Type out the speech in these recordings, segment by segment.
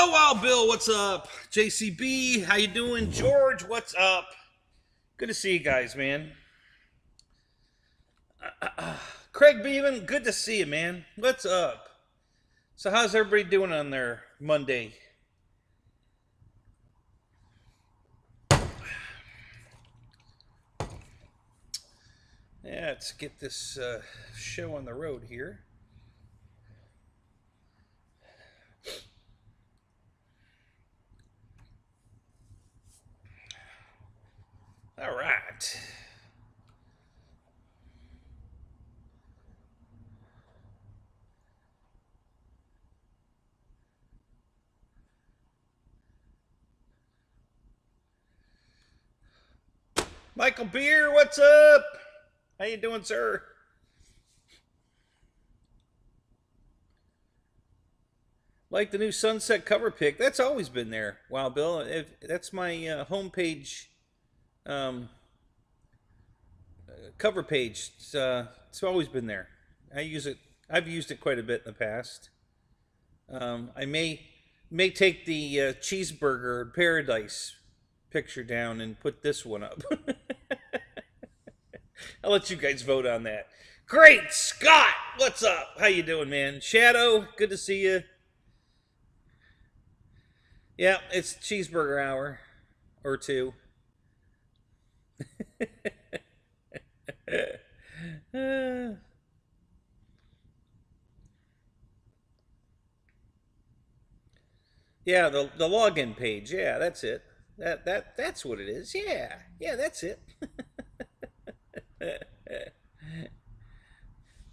Hello, Wild Bill. What's up? JCB, how you doing? George, what's up? Good to see you guys, man. Craig Beaven, good to see you, man. What's up? So how's everybody doing on their Monday? Yeah, let's get this show on the road here. All right. Michael Beer, what's up? How you doing, sir? Like the new sunset cover pick. That's always been there. Wow, Bill. That's my homepage um, cover page. It's always been there. I use it. I've used it quite a bit in the past. I may take the cheeseburger paradise picture down and put this one up. I'll let you guys vote on that. Great Scott, what's up? How you doing, man? Shadow, good to see you. Yeah, it's cheeseburger hour or two. Yeah, the login page. Yeah, that's it. That's what it is. Yeah, yeah, that's it.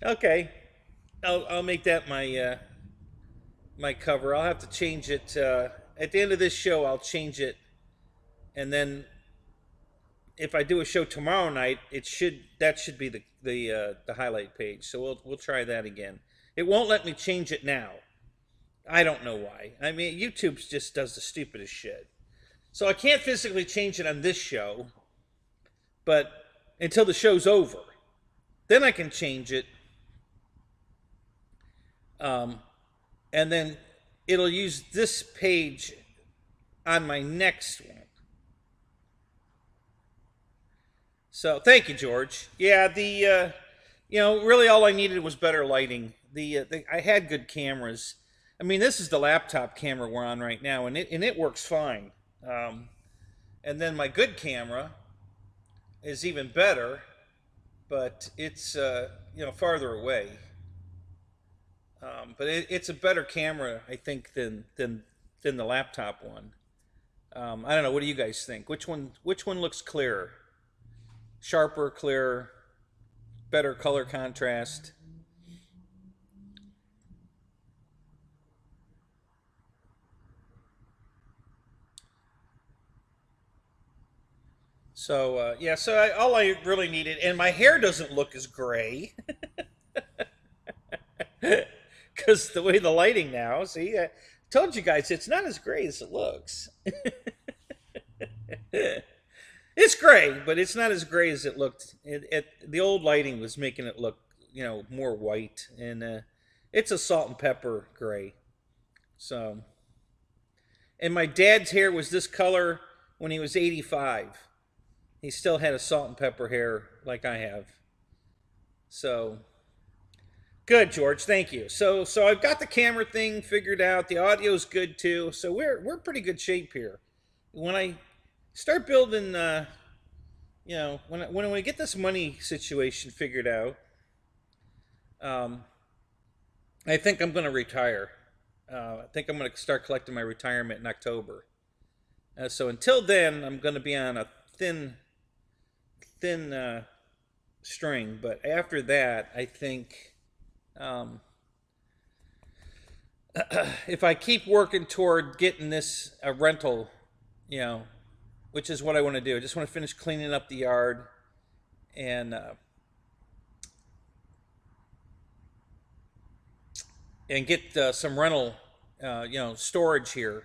Okay, I'll make that my my cover. I'll have to change it at the end of this show. I'll change it, and then if I do a show tomorrow night, that should be the highlight page. So we'll try that again. It won't let me change it now. I don't know why. I mean, YouTube just does the stupidest shit. So I can't physically change it on this show, but until the show's over, then I can change it. And then it'll use this page on my next one. So thank you, George. Yeah, really all I needed was better lighting. I had good cameras. I mean, this is the laptop camera we're on right now, and it works fine. And then my good camera is even better, but it's farther away. But it's a better camera, I think, than the laptop one. I don't know. What do you guys think? Which one looks clearer? Sharper, clearer, better color contrast? So yeah, so all I really needed, and my hair doesn't look as gray. Because the way the lighting now, see, I told you guys it's not as gray as it looks. It's gray, but it's not as gray as it looked. The old lighting was making it look, more white, and it's a salt and pepper gray. So, and my dad's hair was this color when he was 85. He still had a salt and pepper hair like I have. So. Good, George. Thank you. So I've got the camera thing figured out. The audio's good too. So we're pretty good shape here. When I start building, when we get this money situation figured out, I think I'm going to retire. I think I'm going to start collecting my retirement in October. So until then, I'm going to be on a thin string. But after that, I think. If I keep working toward getting this a rental, which is what I want to do. I just want to finish cleaning up the yard and get some rental, storage here.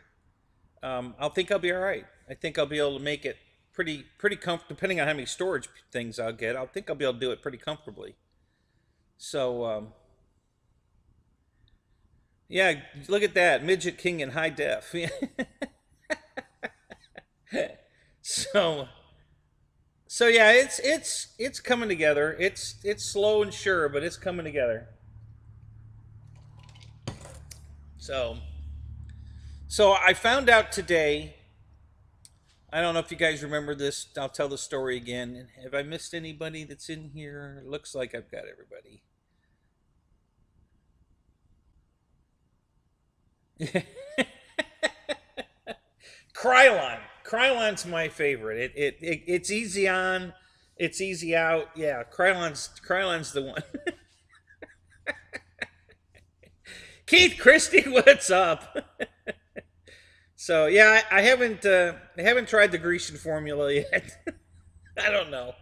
I think I'll be all right. I think I'll be able to make it pretty comfortable, depending on how many storage things I'll get. I think I'll be able to do it pretty comfortably. So. Yeah, look at that. Midget King in high def. so so yeah, it's coming together. It's slow and sure, but it's coming together. So so I found out today. I don't know if you guys remember this. I'll tell the story again. Have I missed anybody that's in here? Looks like I've got everybody. Krylon. Krylon's my favorite. It's easy on, it's easy out. Yeah, Krylon's the one. Keith Christie, what's up? So yeah, I haven't tried the Grecian formula yet. I don't know.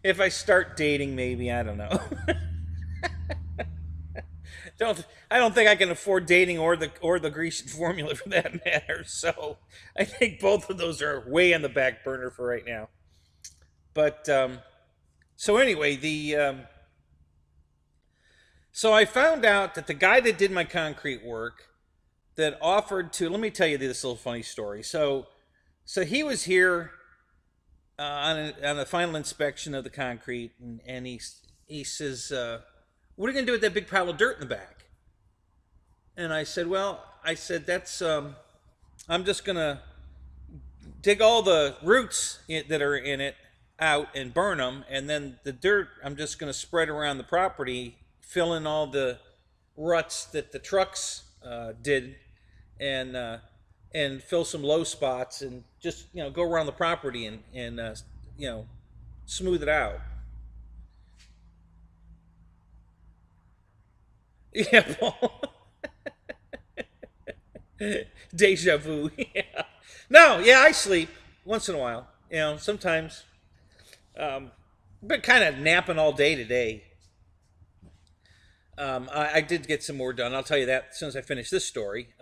If I start dating, maybe I don't know. I don't think I can afford dating or the Grecian formula for that matter. So I think both of those are way on the back burner for right now. But so anyway, the so I found out that the guy that did my concrete work that offered to, let me tell you this little funny story. So he was here on a final inspection of the concrete, and he says, "What are you gonna do with that big pile of dirt in the back?" And I said, "Well, I said that's I'm just gonna dig all the roots that are in it out and burn them, and then the dirt I'm just gonna spread around the property, fill in all the ruts that the trucks did, and fill some low spots, and just go around the property and you know smooth it out." Yeah, Paul. Deja vu. Yeah. No, yeah, I sleep once in a while. Sometimes, but kind of napping all day today. I did get some more done. I'll tell you that as soon as I finish this story.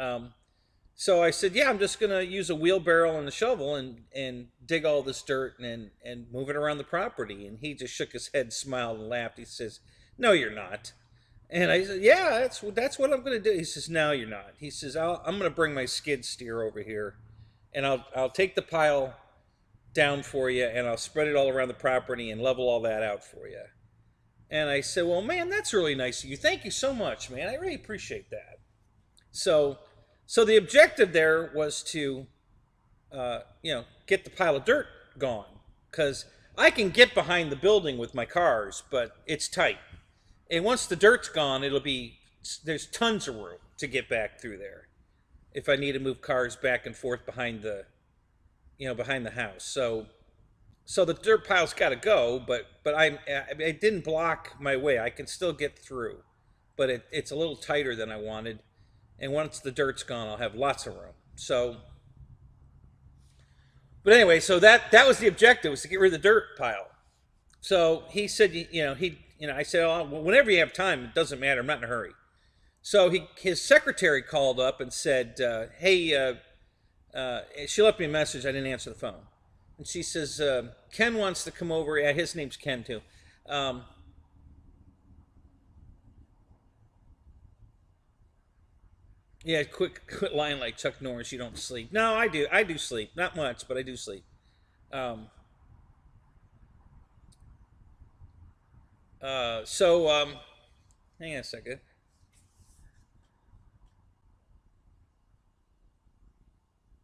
So I said, yeah, I'm just gonna use a wheelbarrow and a shovel and dig all this dirt and move it around the property. And he just shook his head, smiled, and laughed. He says, "No, you're not." And I said, "Yeah, that's what I'm gonna do." He says, "No, you're not." He says, I'm gonna bring my skid steer over here, and I'll take the pile down for you, and I'll spread it all around the property and level all that out for you." And I said, "Well, man, that's really nice of you. Thank you so much, man. I really appreciate that." So, so the objective there was to, get the pile of dirt gone, because I can get behind the building with my cars, but it's tight. And once the dirt's gone, there's tons of room to get back through there if I need to move cars back and forth behind the house. So the dirt pile's got to go, but it didn't block my way. I can still get through, but it's a little tighter than I wanted. And once the dirt's gone, I'll have lots of room. So, but anyway, so that was the objective, was to get rid of the dirt pile. So he said, I said, "Oh, well, whenever you have time, it doesn't matter. I'm not in a hurry." So his secretary called up and said, "Hey," she left me a message. I didn't answer the phone. And she says, "Ken wants to come over." Yeah, his name's Ken too. Yeah, quit lying like Chuck Norris. You don't sleep. No, I do. I do sleep. Not much, but I do sleep. Um, so hang on a second.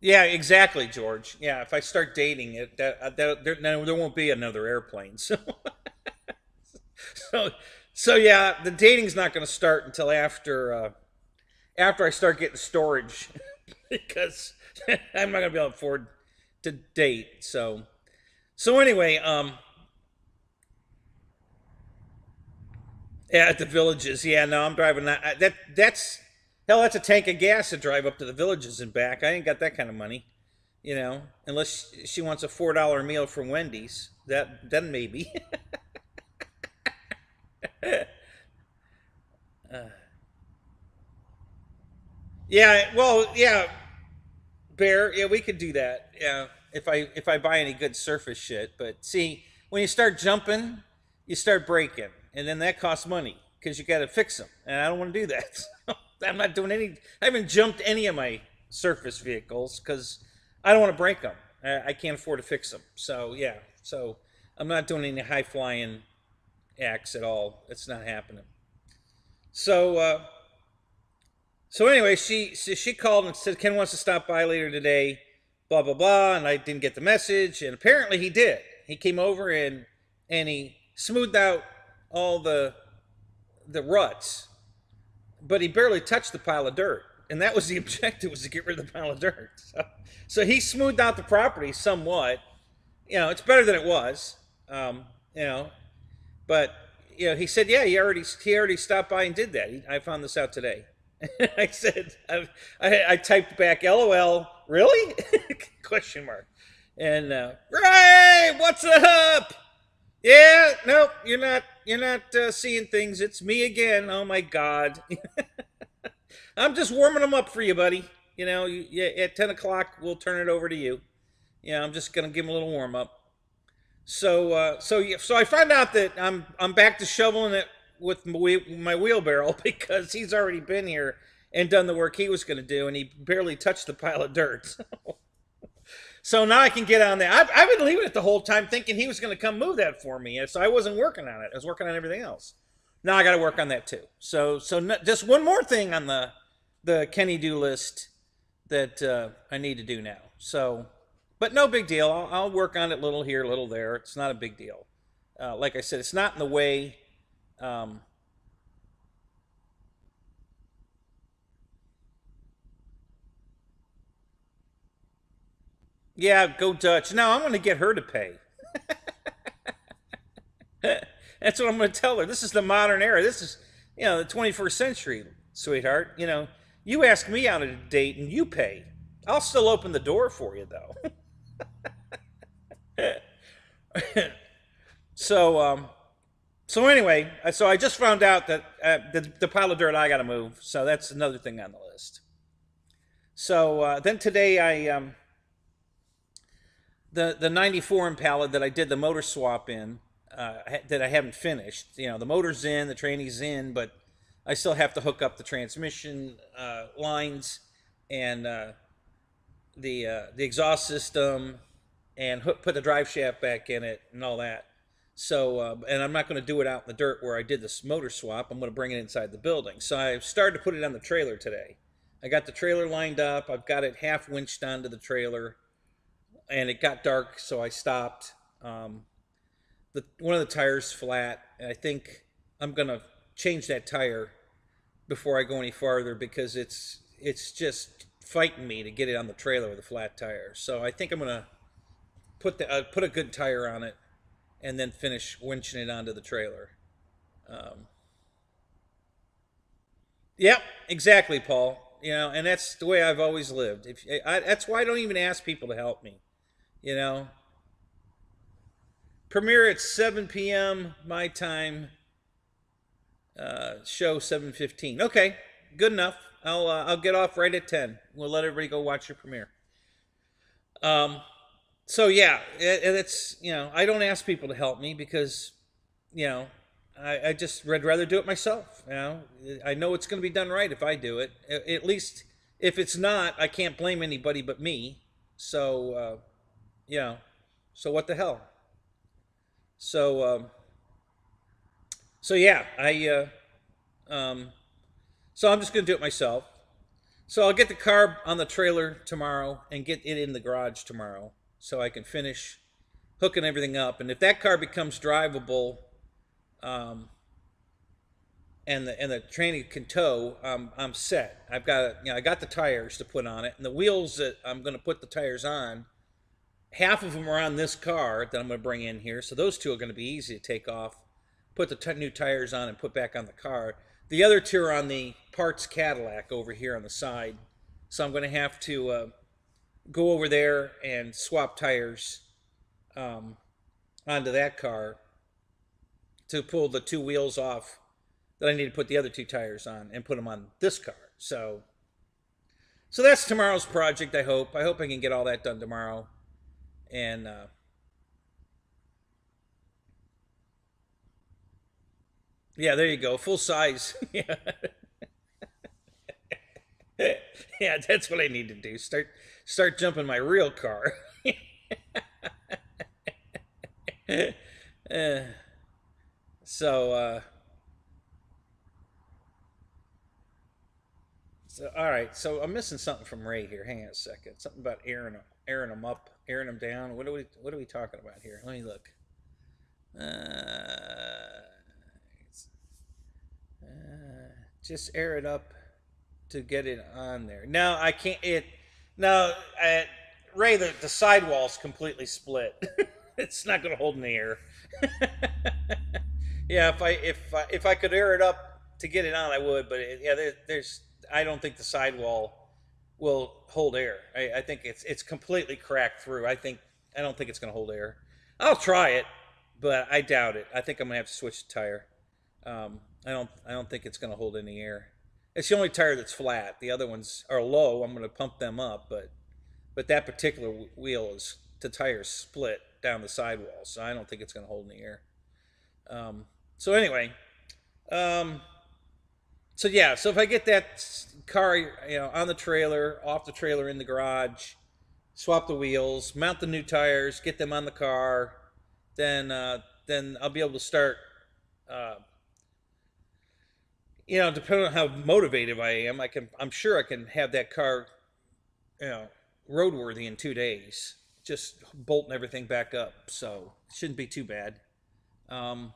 Yeah, exactly, George. Yeah, if I start dating it, there won't be another airplane. So, so, so yeah, the dating's not going to start until after I start getting storage, because I'm not going to be able to afford to date. So anyway, yeah, at the villages. Yeah, no, I'm driving that's hell. That's a tank of gas to drive up to the villages and back. I ain't got that kind of money, unless she wants a $4 meal from Wendy's. Then maybe. Yeah, well, yeah, Bear. Yeah, we could do that. Yeah, if I buy any good surface shit. But see, when you start jumping, you start breaking, and then that costs money. because you got to fix them, and I don't want to do that. So I'm not doing any. I haven't jumped any of my surface vehicles because I don't want to break them. I can't afford to fix them. So yeah, so I'm not doing any high flying acts at all. It's not happening. So so anyway, she called and said Ken wants to stop by later today, blah blah blah, and I didn't get the message, and apparently he did. He came over and he smoothed out all the ruts, but he barely touched the pile of dirt, and that was the objective, was to get rid of the pile of dirt. So he smoothed out the property somewhat. You know, it's better than it was. You know, but you know, he said, yeah, he already stopped by and did that. I found this out today. I said, I typed back, LOL, really? Question mark. And Ray, what's up? Yeah, nope, you're not seeing things. It's me again. Oh my God. I'm just warming them up for you, buddy. You know, at 10 o'clock, we'll turn it over to you. Yeah, I'm just gonna give him a little warm up. So I found out that I'm back to shoveling it with my wheelbarrow because he's already been here and done the work he was going to do, and he barely touched the pile of dirt. So now I can get on there. I've been leaving it the whole time thinking he was going to come move that for me, so I wasn't working on it. I was working on everything else. Now I got to work on that too. So just one more thing on the Kenny do list that I need to do now. So, but no big deal. I'll work on it, little here, little there. It's not a big deal. Like I said, it's not in the way. Yeah, go Dutch. No, I'm going to get her to pay. That's what I'm going to tell her. This is the modern era. This is, you know, the 21st century, sweetheart. You know, you ask me out on a date and you pay. I'll still open the door for you, though. So, so anyway, so I just found out that the pile of dirt I got to move. So that's another thing on the list. So then today the 94 Impala that I did the motor swap in, that I haven't finished. You know, the motor's in, the tranny's in, but I still have to hook up the transmission lines and the exhaust system and put the drive shaft back in it and all that. So, and I'm not going to do it out in the dirt where I did this motor swap. I'm going to bring it inside the building. So I started to put it on the trailer today. I got the trailer lined up. I've got it half winched onto the trailer. And it got dark, so I stopped. One of the tires flat, and I think I'm gonna change that tire before I go any farther because it's just fighting me to get it on the trailer with a flat tire. So I think I'm gonna put a good tire on it, and then finish winching it onto the trailer. Yep, exactly, Paul. You know, and that's the way I've always lived. That's why I don't even ask people to help me. You know, premiere at 7 p.m. my time. Show 7:15. Okay, good enough. I'll get off right at 10. We'll let everybody go watch your premiere. So yeah, it's, you know, I don't ask people to help me because, you know, I'd rather do it myself. You know, I know it's going to be done right if I do it. At least if it's not, I can't blame anybody but me. So. You know, so what the hell? So, so yeah, so I'm just gonna do it myself. So I'll get the car on the trailer tomorrow and get it in the garage tomorrow, so I can finish hooking everything up. And if that car becomes drivable, and the tranny can tow, I'm set. I've got, you know, I got the tires to put on it, and the wheels that I'm gonna put the tires on. Half of them are on this car that I'm going to bring in here. So those two are going to be easy to take off, put the new tires on and put back on the car. The other two are on the parts Cadillac over here on the side. So I'm going to have to go over there and swap tires onto that car to pull the two wheels off that I need to put the other two tires on and put them on this car. So that's tomorrow's project, I hope. I hope I can get all that done tomorrow. Yeah, there you go. Full size. Yeah. Yeah, that's what I need to do. Start jumping my real car. Uh, so all right. So I'm missing something from Ray here. Hang on a second. Something about airing them up, airing them down. What are we talking about here? Let me look. Uh, just air it up to get it on there. No, I can't. No, Ray, the sidewall's completely split. It's not going to hold in the air. Yeah, if I could air it up to get it on, I would. But yeah, there's I don't think the sidewall will hold air. I think it's completely cracked through. I don't think it's going to hold air. I'll try it, but I doubt it. I think I'm going to have to switch the tire. I don't think it's going to hold any air. It's the only tire that's flat. The other ones are low. I'm going to pump them up, but that particular wheel is the tire's split down the sidewall, so I don't think it's going to hold any air. So anyway, um, so yeah, so if I get that car, on the trailer, off the trailer, in the garage, swap the wheels, mount the new tires, get them on the car, then I'll be able to start. Uh, depending on how motivated I am, I'm sure I can have that car, you know, roadworthy in 2 days. Just bolting everything back up, so it shouldn't be too bad. Um,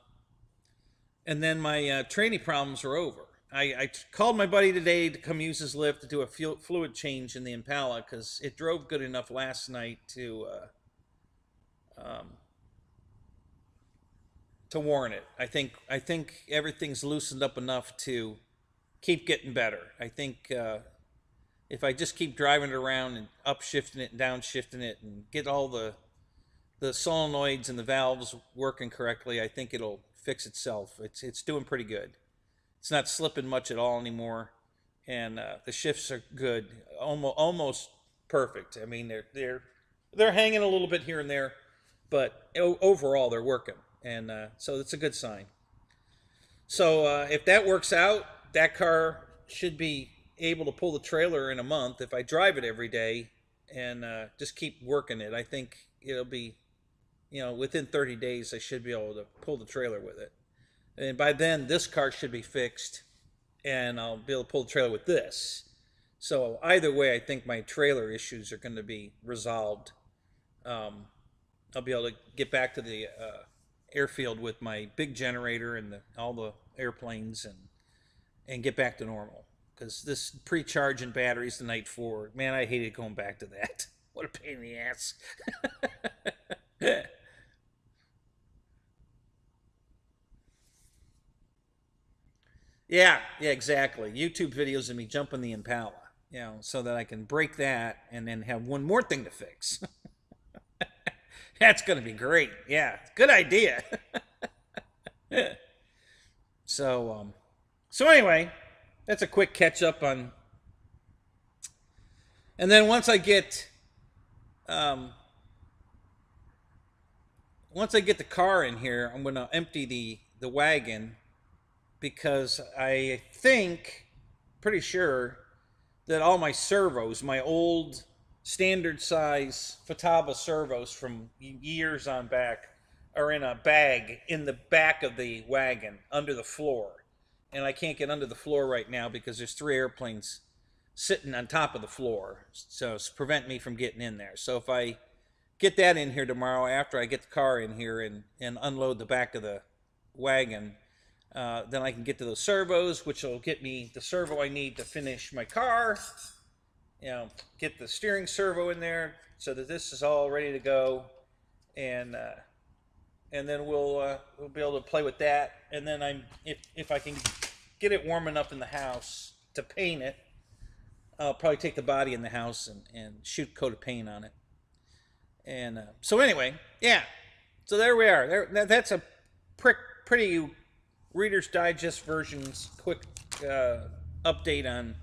and then my training problems are over. I called my buddy today to come use his lift to do a fluid change in the Impala because it drove good enough last night um, to warrant it. I think everything's loosened up enough to keep getting better. I think if I just keep driving it around and upshifting it and downshifting it and get all the solenoids and the valves working correctly, I think it'll fix itself. It's doing pretty good. It's not slipping much at all anymore, and the shifts are good, almost perfect. I mean, they're hanging a little bit here and there, but overall they're working, and so it's a good sign. So if that works out, that car should be able to pull the trailer in a month if I drive it every day and just keep working it. I think it'll be, within 30 days, I should be able to pull the trailer with it. And by then, this car should be fixed and I'll be able to pull the trailer with this. So either way, I think my trailer issues are going to be resolved. Um, I'll be able to get back to the airfield with my big generator and all the airplanes and get back to normal. Because this pre-charging batteries the night before, man, I hated going back to that. What a pain in the ass. Yeah, exactly. YouTube videos of me jumping the Impala, so that I can break that and then have one more thing to fix. That's going to be great. Yeah, good idea. so, so anyway, that's a quick catch up on. And then um, once I get the car in here, I'm going to empty the wagon because I think, pretty sure, that all my servos, my old standard size Fataba servos from years on back, are in a bag in the back of the wagon under the floor. And I can't get under the floor right now because there's three airplanes sitting on top of the floor. So it's prevent me from getting in there. So if I get that in here tomorrow after I get the car in here and unload the back of the wagon, then I can get to the servos, which will get me the servo I need to finish my car. Get the steering servo in there so that this is all ready to go, and then we'll be able to play with that. And then if I can get it warm enough in the house to paint it, I'll probably take the body in the house and shoot a coat of paint on it. And so anyway, yeah. So there we are. That's a pretty Reader's Digest version's quick update on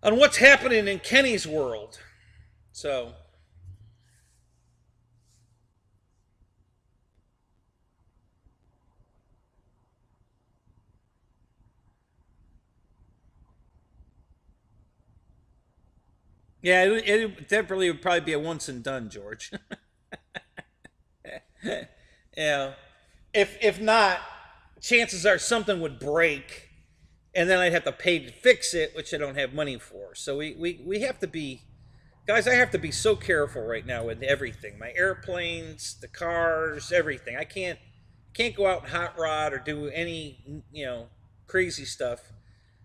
what's happening in Kenny's world. So Yeah, it definitely would probably be a once and done, George. Yeah. If not, chances are something would break, and then I'd have to pay to fix it, which I don't have money for. So we have to be, guys. I have to be so careful right now with everything. My airplanes, the cars, everything. I can't go out and hot rod or do any crazy stuff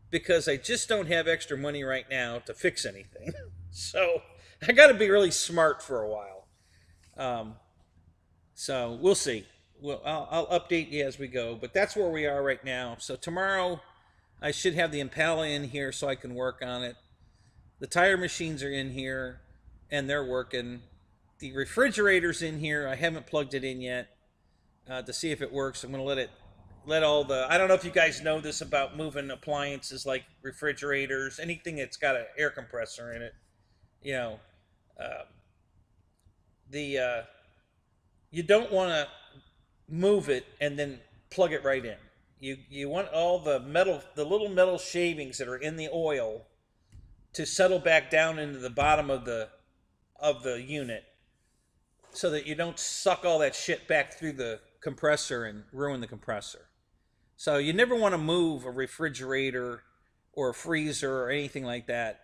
because I just don't have extra money right now to fix anything. So I got to be really smart for a while. Um, so we'll see. Well, I'll update you as we go, but that's where we are right now. So tomorrow, I should have the Impala in here so I can work on it. The tire machines are in here, and they're working. The refrigerator's in here. I haven't plugged it in yet to see if it works. I'm going to let all the. I don't know if you guys know this about moving appliances like refrigerators, anything that's got an air compressor in it. You know, uh, the you don't want to move it and then plug it right in. You want all the metal, the little metal shavings that are in the oil, to settle back down into the bottom of the unit, so that you don't suck all that shit back through the compressor and ruin the compressor. So you never want to move a refrigerator or a freezer or anything like that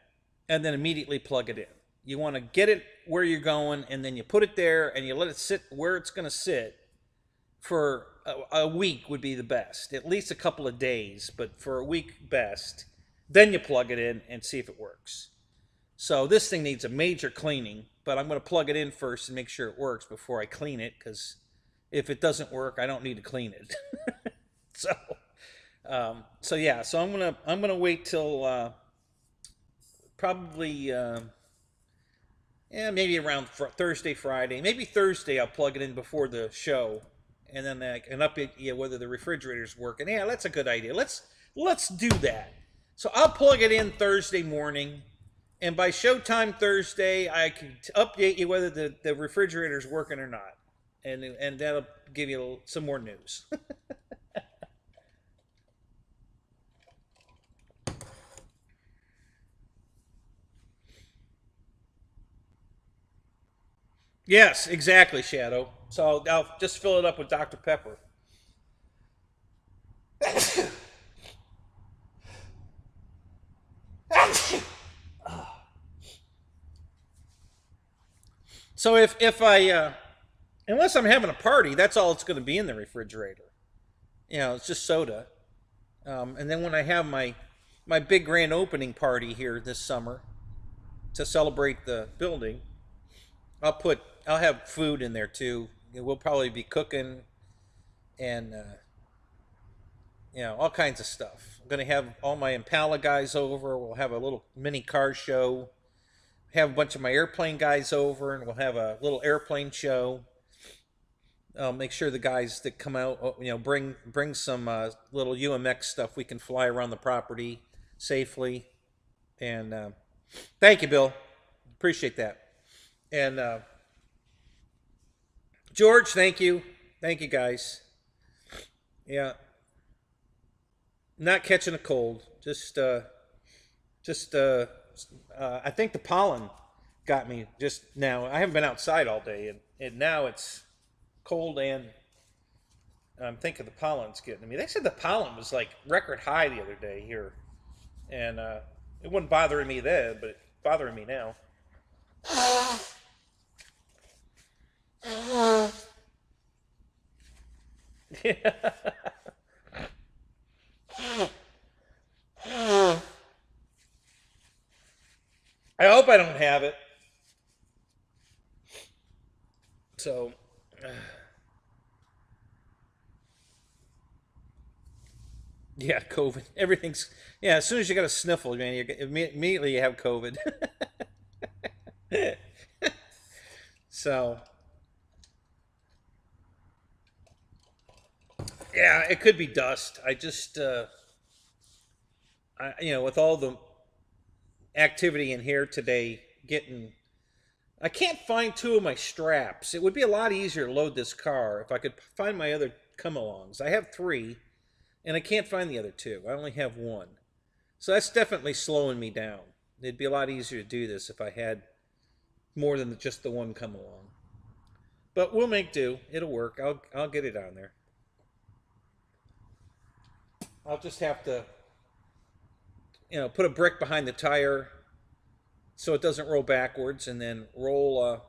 and then immediately plug it in. You want to get it where you're going, and then you put it there and you let it sit where it's going to sit for a week would be the best. At least a couple of days, but for a week best. Then you plug it in and see if it works. So this thing needs a major cleaning, but I'm going to plug it in first and make sure it works before I clean it, because if it doesn't work, I don't need to clean it. So yeah, so I'm gonna wait till probably maybe around Thursday, Friday, maybe Thursday. I'll plug it in before the show, and then I can update you whether the refrigerator's working. Yeah, that's a good idea. Let's do that. So I'll plug it in Thursday morning, and by showtime Thursday, I can update you whether the refrigerator's working or not, and that'll give you some more news. Yes, exactly, Shadow. So I'll just fill it up with Dr. Pepper. So if I unless I'm having a party, that's all it's going to be in the refrigerator. It's just soda. And then when I have my big grand opening party here this summer to celebrate the building, I'll have food in there too. We'll probably be cooking and all kinds of stuff. I'm gonna have all my Impala guys over. We'll have a little mini car show. Have a bunch of my airplane guys over, and we'll have a little airplane show. I'll make sure the guys that come out, bring some little UMX stuff we can fly around the property safely. And thank you, Bill. Appreciate that. And George, thank you. Thank you, guys. Yeah. Not catching a cold. Just I think the pollen got me just now. I haven't been outside all day, and now it's cold, and I'm thinking the pollen's getting me. They said the pollen was like record high the other day here, and it wasn't bothering me then, but it's bothering me now. Yeah. I hope I don't have it. So, yeah, COVID. Everything's, yeah. As soon as you got a sniffle, man, immediately you have COVID. So, yeah, it could be dust. I just, with all the activity in here today, I can't find two of my straps. It would be a lot easier to load this car if I could find my other come-alongs. I have three, and I can't find the other two. I only have one. So that's definitely slowing me down. It'd be a lot easier to do this if I had more than just the one come along. But we'll make do. It'll work. I'll get it on there. I'll just have to, put a brick behind the tire so it doesn't roll backwards, and then roll,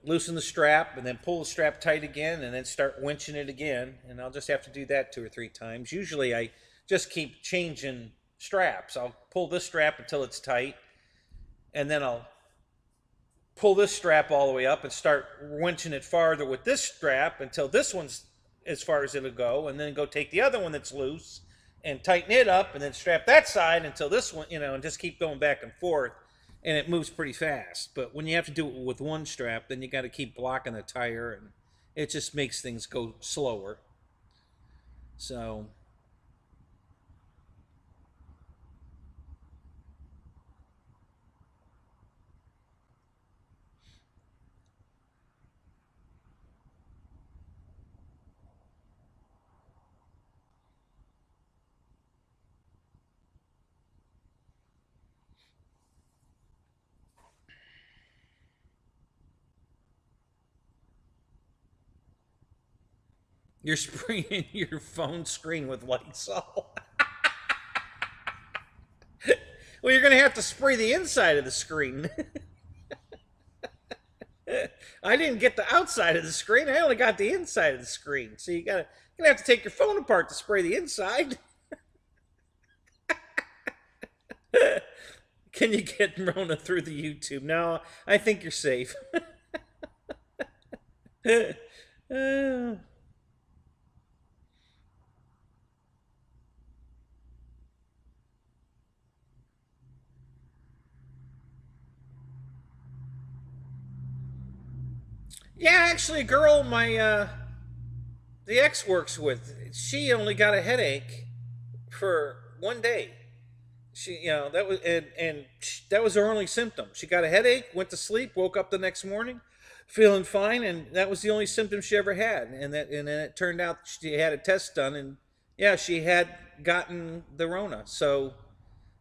loosen the strap, and then pull the strap tight again, and then start winching it again. And I'll just have to do that 2 or 3 times. Usually I just keep changing straps. I'll pull this strap until it's tight, and then I'll pull this strap all the way up and start winching it farther with this strap until this one's as far as it'll go, and then go take the other one that's loose and tighten it up, and then strap that side until this one, and just keep going back and forth, and it moves pretty fast. But when you have to do it with one strap, then you got to keep blocking the tire, and it just makes things go slower. So you're spraying your phone screen with Lysol. Well, you're going to have to spray the inside of the screen. I didn't get the outside of the screen. I only got the inside of the screen. So you're going to have to take your phone apart to spray the inside. Can you get Rona through the YouTube? No, I think you're safe. Yeah, actually, a girl the ex works with, she only got a headache for 1 day. That was and that was her only symptom. She got a headache, went to sleep, woke up the next morning, feeling fine, and that was the only symptom she ever had. And then it turned out she had a test done, and yeah, she had gotten the Rona. So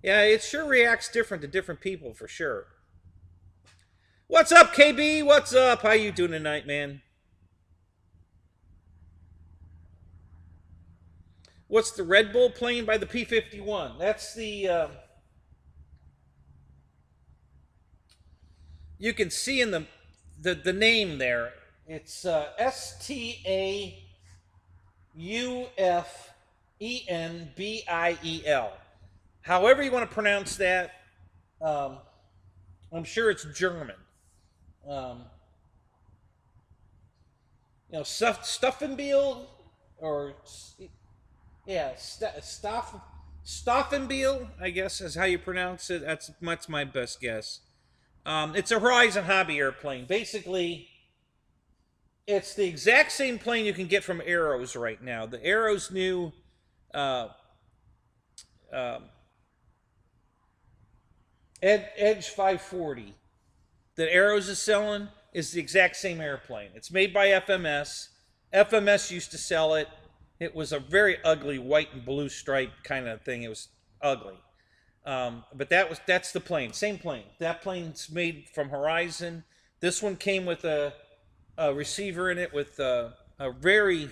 yeah, it sure reacts different to different people for sure. What's up, KB? What's up? How you doing tonight, man? What's the Red Bull plane by the P-51? That's the... you can see in the name there. It's STAUFENBIEL. However you want to pronounce that. I'm sure it's German. Um, Stuffenbiel, or yeah, Stoffenbiel, I guess is how you pronounce it. That's my best guess. It's a Horizon hobby airplane. Basically, it's the exact same plane you can get from Arrows right now. The Arrows new Edge 540 that Arrows is selling is the exact same airplane. It's made by FMS. FMS used to sell it. It was a very ugly white and blue stripe kind of thing. It was ugly. But that's the plane. Same plane. That plane's made from Horizon. This one came with a receiver in it with a very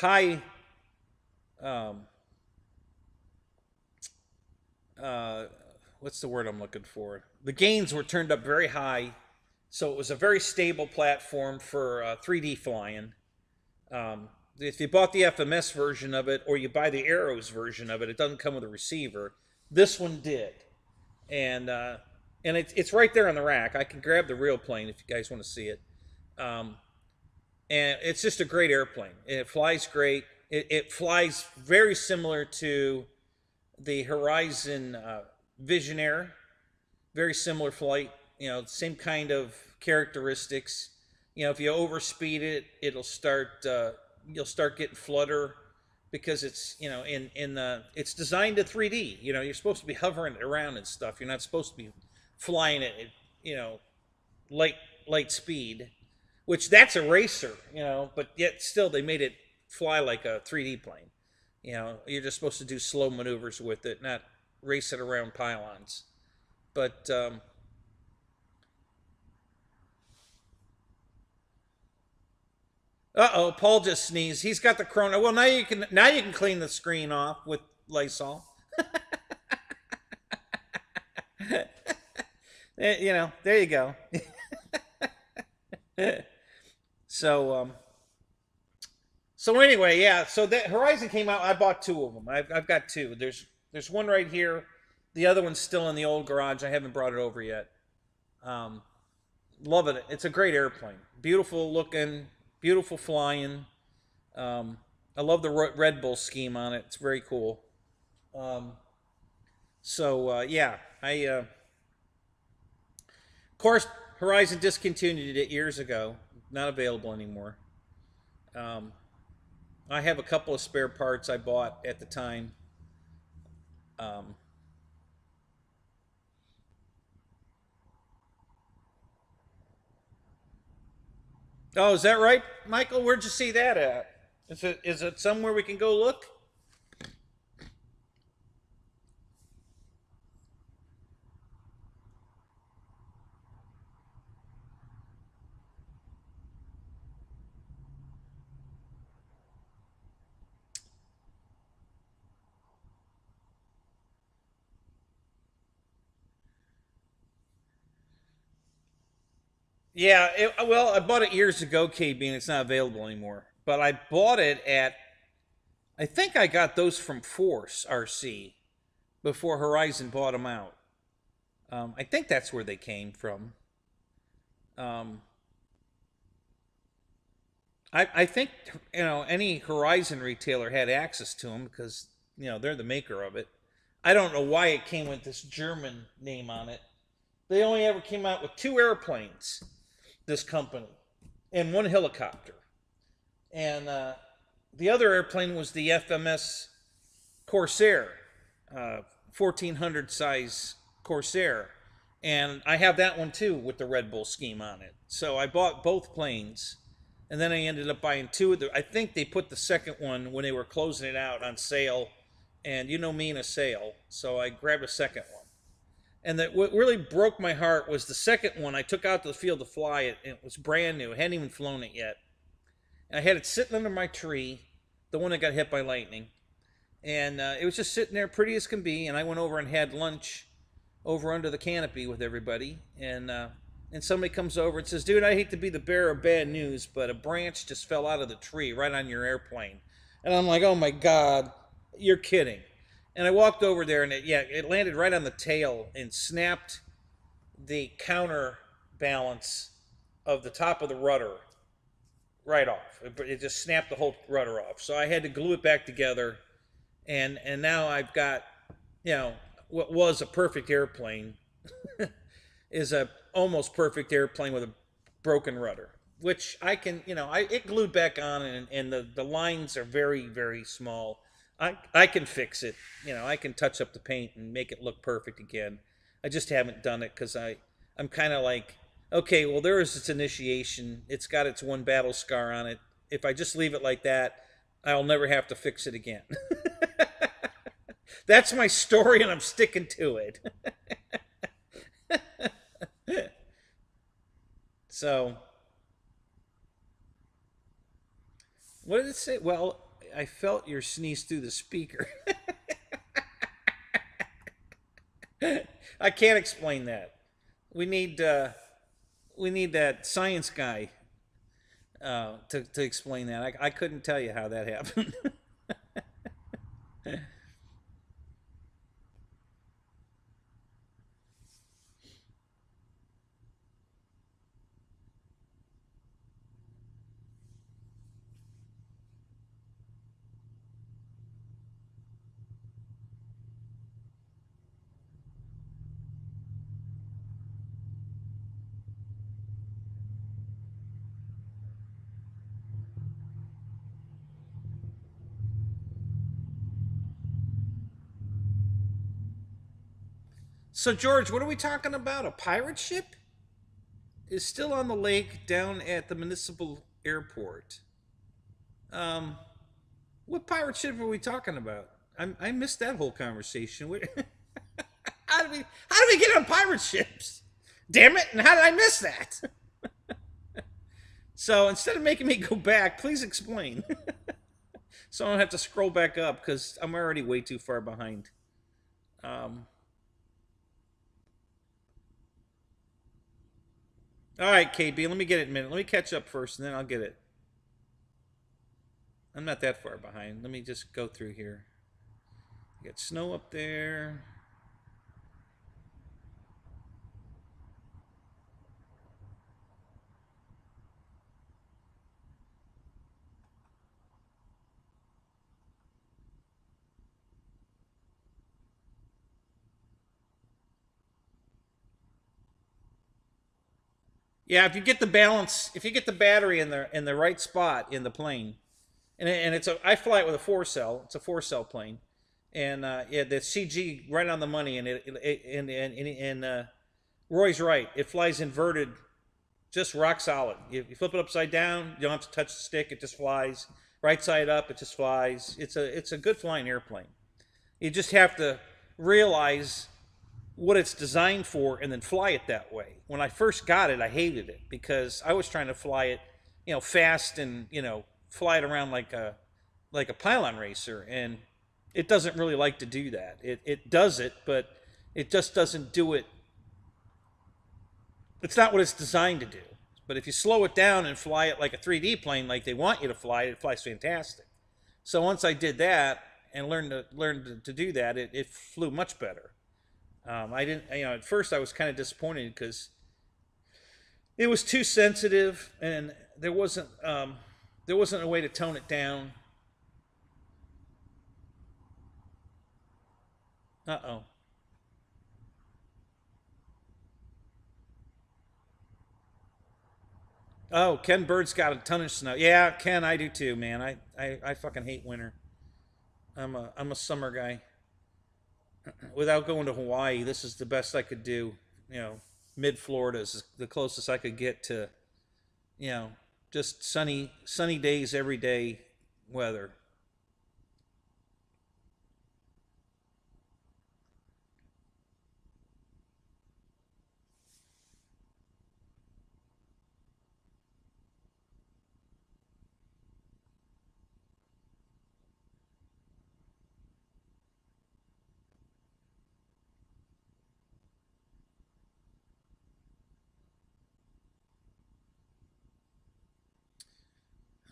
high what's the word I'm looking for? The gains were turned up very high, so it was a very stable platform for 3D flying. If you bought the FMS version of it, or you buy the Arrows version of it, it doesn't come with a receiver. This one did, and it's right there on the rack. I can grab the real plane if you guys want to see it. And it's just a great airplane. It flies great. It flies very similar to the Horizon Visionaire. Very similar flight. Same kind of characteristics. If you overspeed it, it'll start. You'll start getting flutter because it's it's designed to 3D. You're supposed to be hovering it around and stuff. You're not supposed to be flying it at light speed, which that's a racer. But yet still they made it fly like a 3D plane. You know, you're just supposed to do slow maneuvers with it, not race it around pylons. But uh-oh, Paul just sneezed. He's got the chrono. Well, now you can clean the screen off with Lysol. You know, there you go. so so anyway, yeah. So that Horizon came out. I bought two of them. I've got two. There's one right here. The other one's still in the old garage. I haven't brought it over yet. Um, Love it. It's a great airplane. Beautiful looking, beautiful flying. I love the Red Bull scheme on it. It's very cool. Um, yeah, of course Horizon discontinued it years ago. Not available anymore. Um, I have a couple of spare parts I bought at the time. Um, oh, is that right, Michael? Where'd you see that at? Is it somewhere we can go look? Yeah, well, I bought it years ago, KB, and it's not available anymore. But I bought it at, I think I got those from Force RC before Horizon bought them out. I think that's where they came from. Um, I think, any Horizon retailer had access to them because, they're the maker of it. I don't know why it came with this German name on it. They only ever came out with two airplanes, this company, and one helicopter. And the other airplane was the FMS Corsair, 1400 size Corsair. And I have that one too with the Red Bull scheme on it. So I bought both planes. And then I ended up buying two of the. I think they put the second one when they were closing it out on sale. And you know me and a sale. So I grabbed a second one. And what really broke my heart was the second one I took out to the field to fly it. And it was brand new. I hadn't even flown it yet. And I had it sitting under my tree, the one that got hit by lightning. And it was just sitting there pretty as can be. And I went over and had lunch over under the canopy with everybody. And somebody comes over and says, dude, I hate to be the bearer of bad news, but a branch just fell out of the tree right on your airplane. And I'm like, oh my God, you're kidding. And I walked over there and it landed right on the tail and snapped the counterbalance of the top of the rudder right off. It just snapped the whole rudder off. So I had to glue it back together. And now I've got, what was a perfect airplane is a almost perfect airplane with a broken rudder, which I can, it glued back on, and the lines are very, very small. I can fix it. I can touch up the paint and make it look perfect again. I just haven't done it because I'm kind of like, okay, well, there is its initiation. It's got its one battle scar on it. If I just leave it like that, I'll never have to fix it again. That's my story, and I'm sticking to it. So, what did it say? Well, I felt your sneeze through the speaker. I can't explain that. We need we need that science guy to explain that. I couldn't tell you how that happened. So, George, what are we talking about? A pirate ship is still on the lake down at the municipal airport. Um, What pirate ship are we talking about? I missed that whole conversation. How did we get on pirate ships? Damn it! And how did I miss that? So instead of making me go back, please explain. So I don't have to scroll back up because I'm already way too far behind. Um, all right, KB, let me get it in a minute. Let me catch up first, and then I'll get it. I'm not that far behind. Let me just go through here. Got snow up there. Yeah, if you get the balance, if you get the battery in the right spot in the plane, and it's a I fly it with a 4 cell. It's a 4 cell plane, and yeah, the CG right on the money, and Roy's right. It flies inverted, just rock solid. You flip it upside down, you don't have to touch the stick. It just flies. Right side up, it just flies. It's a good flying airplane. You just have to realize what it's designed for and then fly it that way. When I first got it, I hated it because I was trying to fly it, fast and, fly it around like a pylon racer, and it doesn't really like to do that. It does it, but it just doesn't do it. It's not what it's designed to do. But if you slow it down and fly it like a 3D plane, like they want you to fly it flies fantastic. So once I did that and learned to do that, it flew much better. I didn't, at first I was kind of disappointed because it was too sensitive, and there wasn't a way to tone it down. Uh oh. Oh, Ken Bird's got a ton of snow. Yeah, Ken, I do too, man. I fucking hate winter. I'm a summer guy. Without going to Hawaii, this is the best I could do. Mid Florida is the closest I could get to, you know, just sunny days every day weather.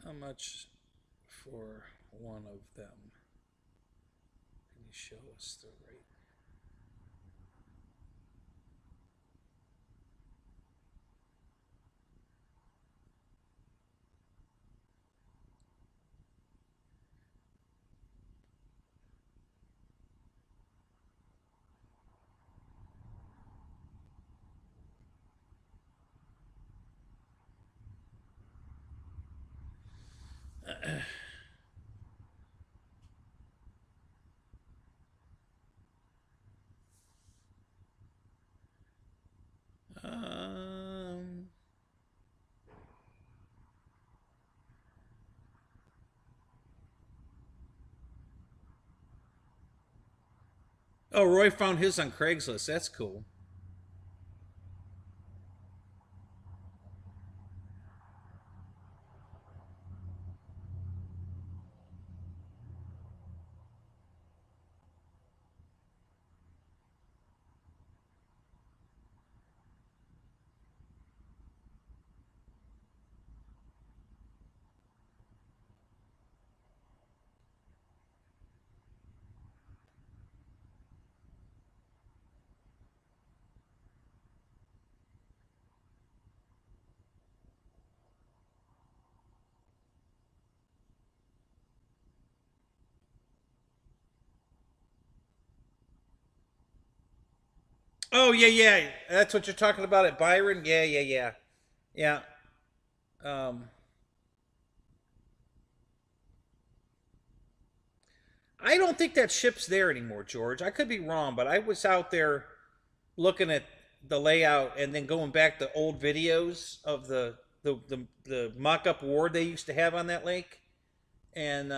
How much for one of them? Can you show us the rate? Um, oh, Roy found his on Craigslist. That's cool. Oh yeah, yeah. That's what you're talking about at Byron. Yeah, yeah, yeah, yeah. Um, I don't think that ship's there anymore, George. I could be wrong, but I was out there looking at the layout and then going back to old videos of the mock-up ward they used to have on that lake, and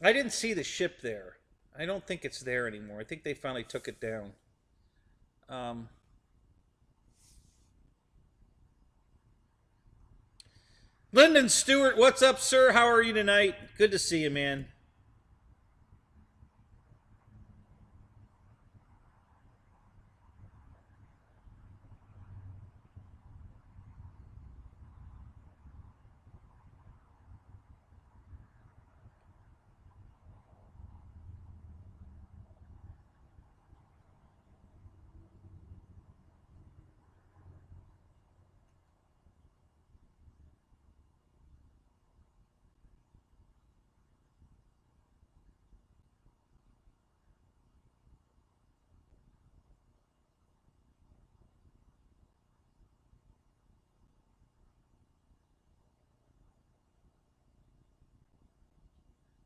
I didn't see the ship there. I don't think it's there anymore. I think they finally took it down. Um, Lyndon Stewart, what's up, sir? How are you tonight? Good to see you, man.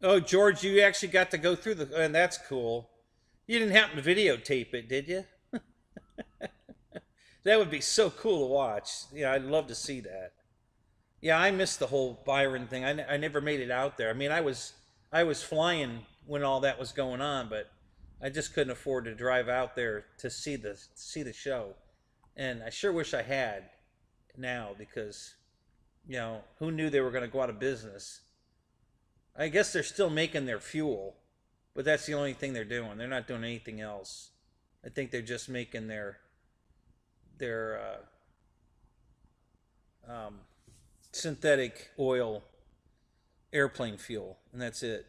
Oh, George, you actually got to go through and that's cool. You didn't happen to videotape it, did you? That would be so cool to watch. Yeah, I'd love to see that. Yeah, I missed the whole Byron thing. I never made it out there. I mean, I was flying when all that was going on, but I just couldn't afford to drive out there to see the show. And I sure wish I had now because who knew they were going to go out of business? I guess they're still making their fuel, but that's the only thing they're doing. They're not doing anything else. I think they're just making their synthetic oil airplane fuel, and that's it.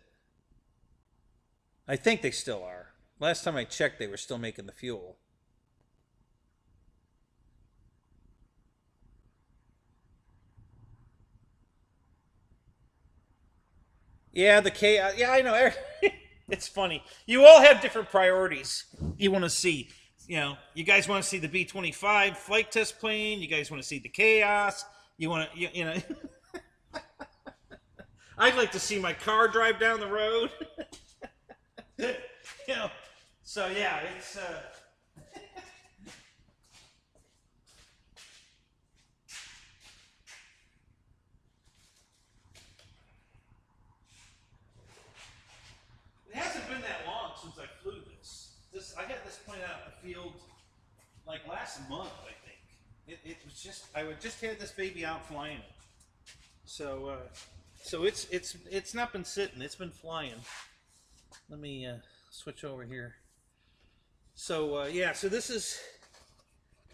I think they still are. Last time I checked, they were still making the fuel. Yeah, the chaos. Yeah, I know. It's funny. You all have different priorities. You want to see, you guys want to see the B-25 flight test plane. You guys want to see the chaos. You want to, I'd like to see my car drive down the road. you know. So yeah, it's. It hasn't been that long since I flew this. I had this plane out in the field like last month, I think. It was just I would just had this baby out flying it. So it's not been sitting. It's been flying. Let me switch over here. So yeah, so this is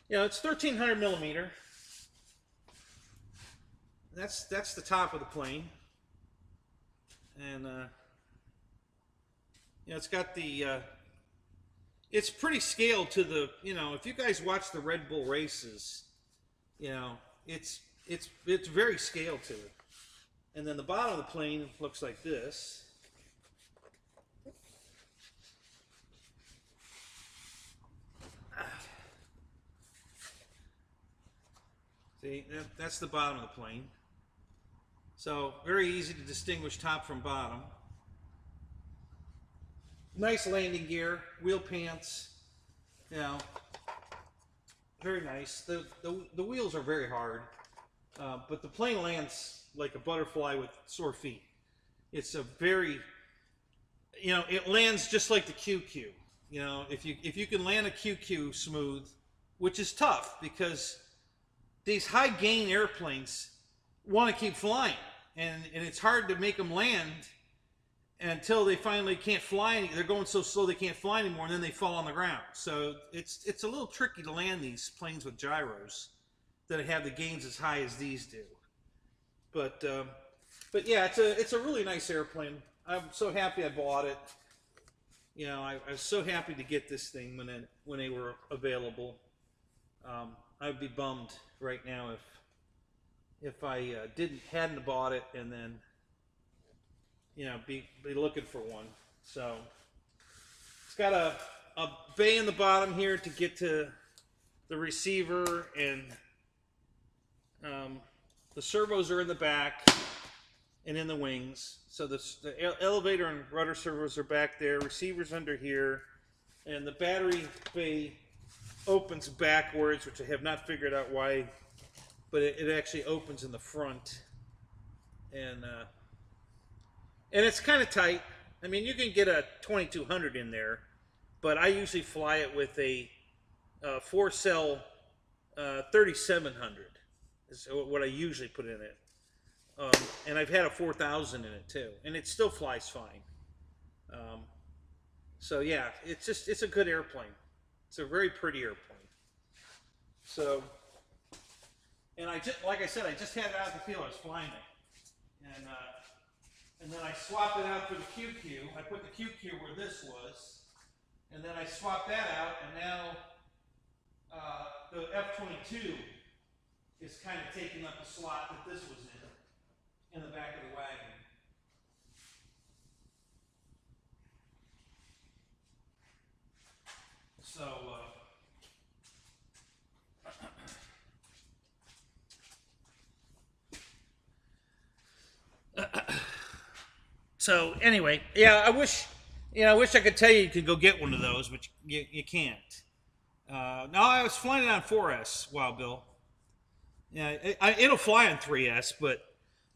it's 1300 millimeter. That's the top of the plane, and it's got the it's pretty scaled to the if you guys watch the Red Bull races, it's very scaled to it. And then the bottom of the plane looks like this. See, that's the bottom of the plane. So very easy to distinguish top from bottom. Nice landing gear, wheel pants, very nice. The wheels are very hard, but the plane lands like a butterfly with sore feet. It's a very, it lands just like the QQ. If you can land a QQ smooth, which is tough because these high gain airplanes want to keep flying, and it's hard to make them land until they finally can't fly. They're going so slow they can't fly anymore, and then they fall on the ground. So it's a little tricky to land these planes with gyros that have the gains as high as these do. But yeah, it's a really nice airplane. I'm so happy I bought it. I was so happy to get this thing when they were available. I'd be bummed right now if I hadn't bought it and then be looking for one. So it's got a bay in the bottom here to get to the receiver, and the servos are in the back and in the wings. So the elevator and rudder servos are back there, receivers under here, and the battery bay opens backwards, which I have not figured out why, but it actually opens in the front, and it's kind of tight. I mean, you can get a 2200 in there, but I usually fly it with a 4 cell 3700 is what I usually put in it. Um, and I've had a 4000 in it too, and it still flies fine. Um, so yeah, it's a good airplane. It's a very pretty airplane. So, and I just like I said, I just had it out of the field. I was flying it, and then I swapped it out for the QQ. I put the QQ where this was, and then I swapped that out, and now the F-22 is kind of taking up the slot that this was in the back of the wagon. So, so anyway, yeah, I wish I could tell you could go get one of those, but you can't. No, I was flying it on 4S, Wild Bill. Yeah, it'll fly on 3S, but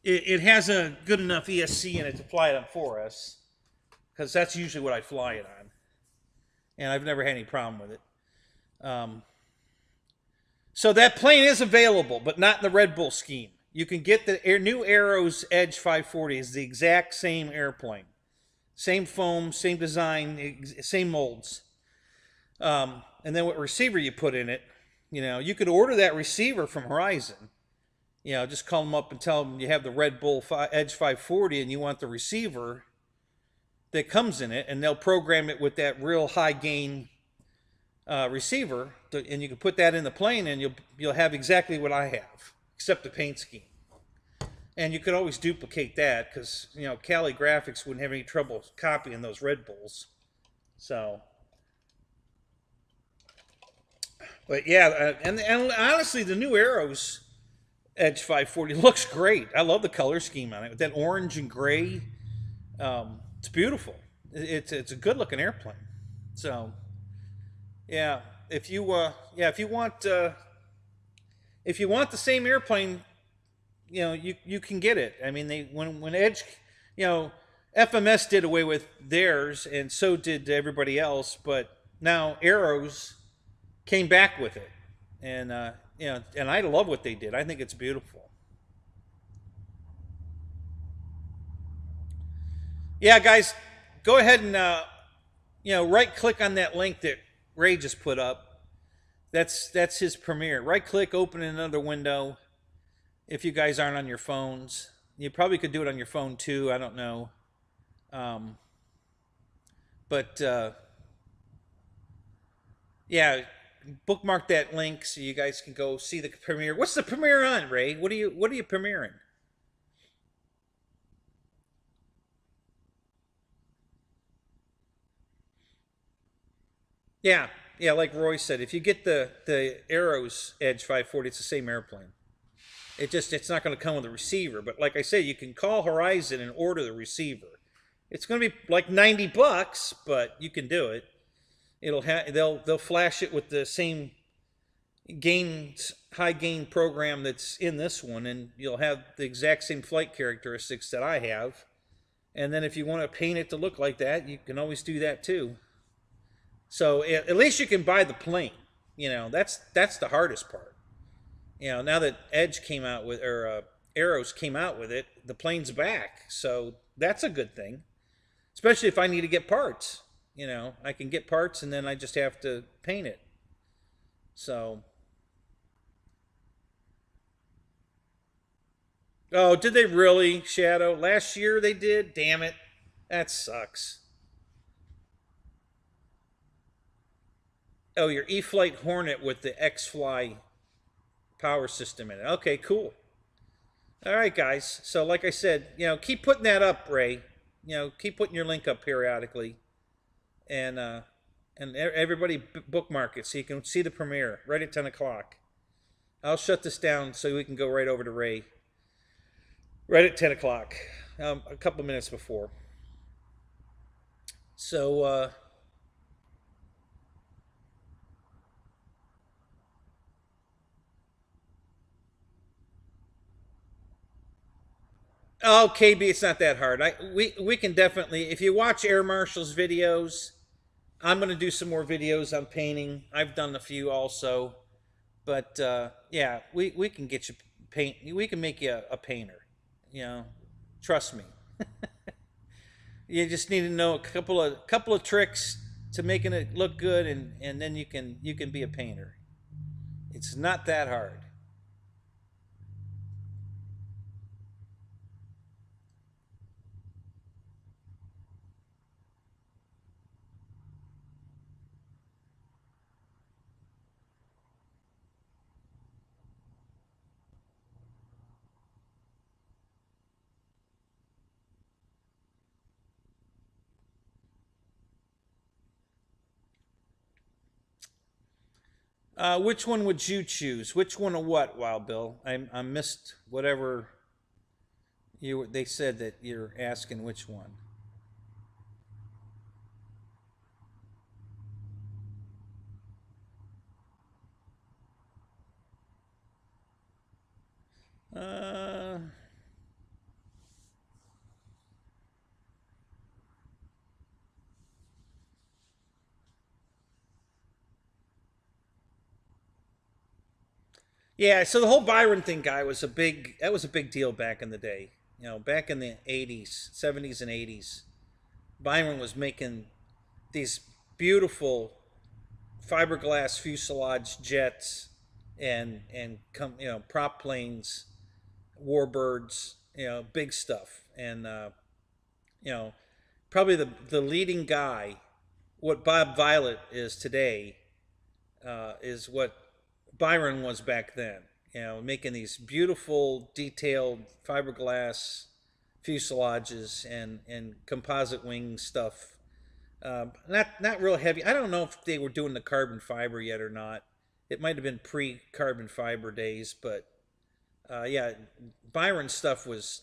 it has a good enough ESC in it to fly it on 4S, because that's usually what I fly it on, and I've never had any problem with it. So that plane is available, but not in the Red Bull scheme. You can get the new Aero's Edge 540 is the exact same airplane. Same foam, same design, same molds. And then what receiver you put in it, you could order that receiver from Horizon. Just call them up and tell them you have the Red Bull Edge 540 and you want the receiver that comes in it, and they'll program it with that real high gain receiver, and you can put that in the plane, and you'll have exactly what I have, except the paint scheme. And you could always duplicate that, because Cali Graphics wouldn't have any trouble copying those Red Bulls. So, but yeah, and honestly, the new Aero's Edge 540 looks great. I love the color scheme on it with that orange and gray. It's beautiful. It's a good looking airplane. So, yeah, if you want the same airplane, you can get it. I mean, when Edge, FMS did away with theirs, and so did everybody else. But now Aeros came back with it, and and I love what they did. I think it's beautiful. Yeah, guys, go ahead and right click on that link that Ray just put up. That's his Premiere. Right click, open another window. If you guys aren't on your phones, you probably could do it on your phone too. I don't know, but yeah, bookmark that link so you guys can go see the premiere. What's the premiere on, Ray? What are you premiering? Yeah, yeah, like Roy said, if you get the Aero's Edge 540, it's the same airplane. It's not going to come with a receiver, but like I said, you can call Horizon and order the receiver. It's going to be like $90, but you can do it. They'll flash it with the same high gain program that's in this one, and you'll have the exact same flight characteristics that I have. And then if you want to paint it to look like that, you can always do that too. So at least you can buy the plane. That's the hardest part. Now that Edge came out with, or Aeros came out with it, the plane's back. So that's a good thing. Especially if I need to get parts. I can get parts and then I just have to paint it. So. Oh, did they really, Shadow? Last year they did? Damn it. That sucks. Oh, your E-Flight Hornet with the X-Fly power system in it. Okay, cool. All right, guys. So, like I said, keep putting that up, Ray. Keep putting your link up periodically, and everybody bookmark it so you can see the premiere right at 10 o'clock. I'll shut this down so we can go right over to Ray. Right at 10 o'clock, a couple minutes before. So, Oh, KB, it's not that hard. We can definitely, if you watch Air Marshal's videos, I'm gonna do some more videos on painting. I've done a few also, but yeah, we can get you paint. We can make you a painter. You know, trust me. You just need to know a couple of tricks to making it look good, and then you can be a painter. It's not that hard. Which one would you choose? Which one of what, Wild Bill? I missed whatever they said that you're asking which one. Uh, yeah. So the whole Byron thing, guy, was a big deal back in the day. You know, back in the '80s, '70s, and '80s, Byron was making these beautiful fiberglass fuselage jets and prop planes, warbirds, big stuff, and you know probably the leading guy. What Bob Violet is today is what Byron was back then. Making these beautiful, detailed fiberglass fuselages and composite wing stuff. Not real heavy. I don't know if they were doing the carbon fiber yet or not. It might have been pre-carbon fiber days, but yeah, Byron stuff was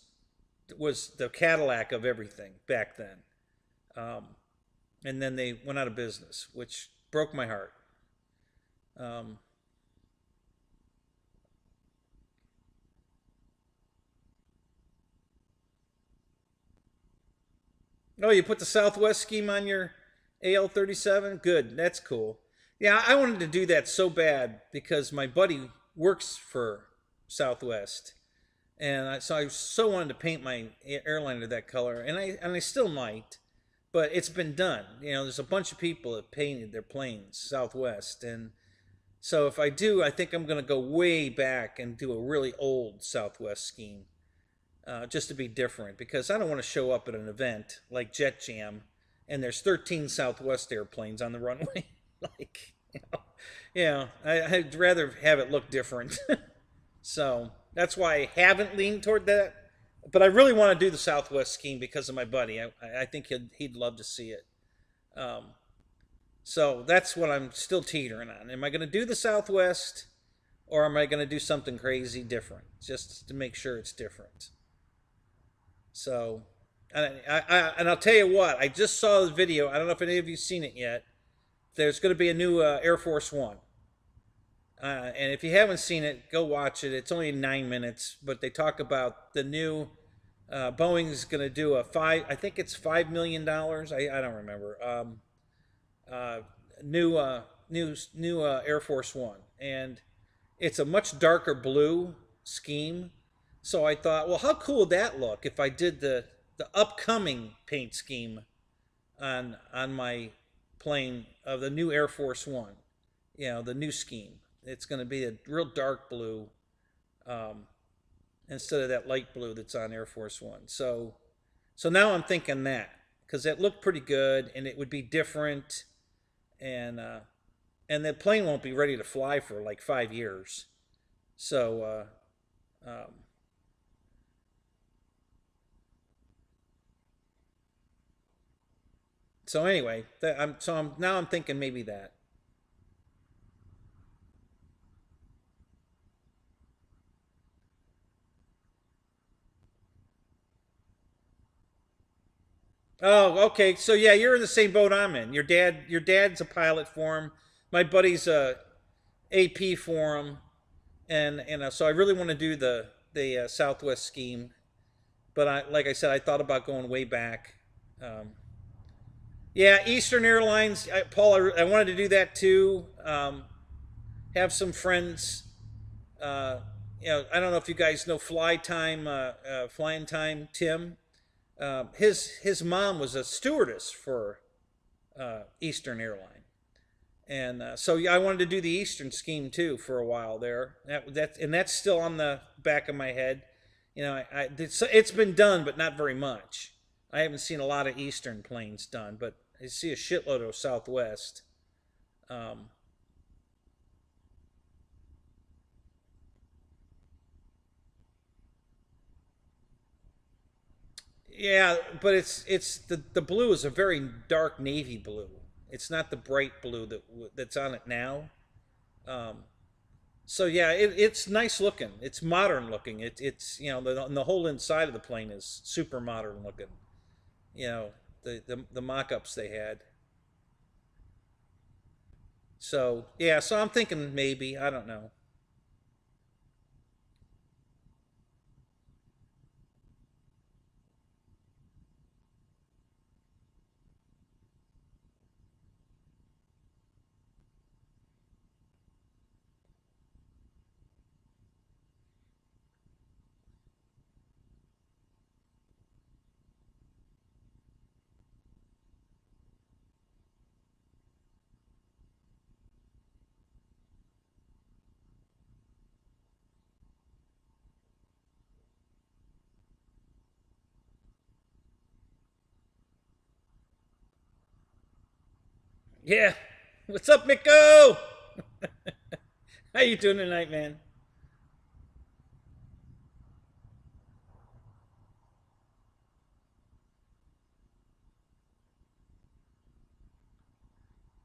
the Cadillac of everything back then. Um, and then they went out of business, which broke my heart. Um, oh, you put the Southwest scheme on your AL-37? Good, that's cool. Yeah, I wanted to do that so bad because my buddy works for Southwest, and so I so wanted to paint my airliner that color, and I still might, but it's been done. There's a bunch of people that painted their planes Southwest, and so if I do, I think I'm going to go way back and do a really old Southwest scheme, just to be different, because I don't want to show up at an event like Jet Jam and there's 13 Southwest airplanes on the runway. like, I'd rather have it look different. So that's why I haven't leaned toward that. But I really want to do the Southwest scheme because of my buddy. I think he'd love to see it. Um, so that's what I'm still teetering on. Am I going to do the Southwest, or am I going to do something crazy different, just to make sure it's different? So, and I'll tell you what, I just saw the video. I don't know if any of you've seen it yet. There's going to be a new Air Force One. And if you haven't seen it, go watch it. It's only 9 minutes, but they talk about the new Boeing's going to do I think it's $5 million. I don't remember. Uh, new Air Force One, and it's a much darker blue scheme. So I thought, well, how cool would that look if I did the upcoming paint scheme on my plane of the new Air Force One? The new scheme. It's going to be a real dark blue, um, instead of that light blue that's on Air Force One. So now I'm thinking that, because it looked pretty good and it would be different, and the plane won't be ready to fly for like 5 years. So so anyway, now I'm thinking maybe that. Oh, okay. So yeah, you're in the same boat I'm in. Your dad's a pilot for him. My buddy's a AP for him, and so I really want to do the Southwest scheme. But like I said, I thought about going way back. Um, yeah, Eastern Airlines, Paul. I wanted to do that too. Have some friends. Uh, I don't know if you guys know Flying Time Tim. His mom was a stewardess for Eastern Airline, and so yeah, I wanted to do the Eastern scheme too for a while there. That's still on the back of my head. It's been done, but not very much. I haven't seen a lot of Eastern planes done, but I see a shitload of Southwest. Um, yeah, but the blue is a very dark navy blue. It's not the bright blue that's on it now. Um, so yeah, it's nice looking. It's modern looking. It's the whole inside of the plane is super modern looking. You know the mock-ups they had. So yeah, so I'm thinking maybe I don't know. Yeah, what's up, Miko? How you doing tonight, man?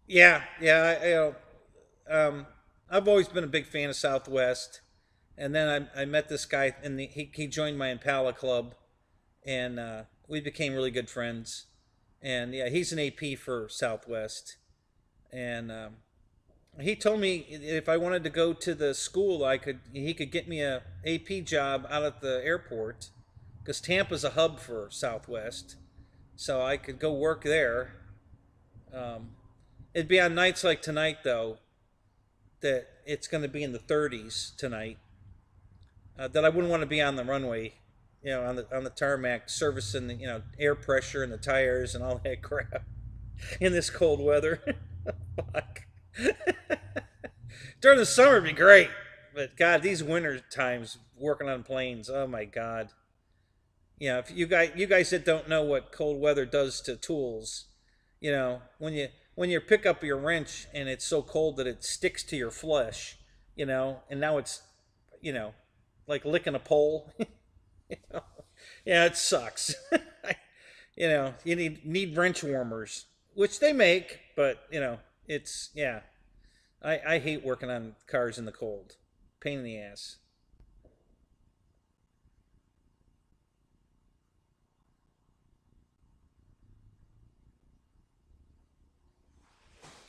Yeah, yeah. I've always been a big fan of Southwest, and then I met this guy, and he joined my Impala club, and we became really good friends. And yeah, he's an AP for Southwest, and he told me if I wanted to go to the school, he could get me a AP job out at the airport, because Tampa's a hub for Southwest, so I could go work there. Um, it'd be on nights like tonight though, that it's going to be in the 30s tonight. That I wouldn't want to be on the runway, on the tarmac, servicing the air pressure and the tires and all that crap in this cold weather. Fuck. During the summer, it'd be great, but God, these winter times working on planes, oh my God. If you guys that don't know what cold weather does to tools, when you pick up your wrench and it's so cold that it sticks to your flesh, and now it's, you know, like licking a pole. you know? Yeah, it sucks. You need wrench warmers, which they make, but it's yeah. I hate working on cars in the cold. Pain in the ass.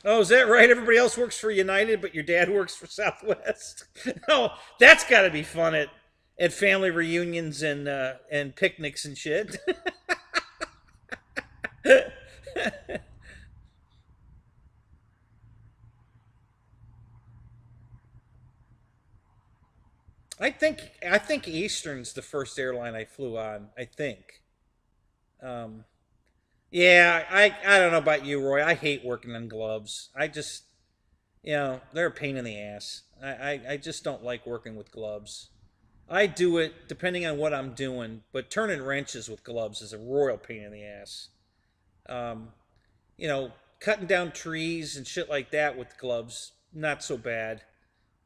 Oh, is that right? Everybody else works for United, but your dad works for Southwest. Oh, that's got to be fun at family reunions and picnics and shit. I think Eastern's the first airline I flew on. I think. Um, yeah, I don't know about you, Roy. I hate working on gloves. I just they're a pain in the ass. I just don't like working with gloves. I do it depending on what I'm doing, but turning wrenches with gloves is a royal pain in the ass. Um, Cutting down trees and shit like that with gloves, not so bad.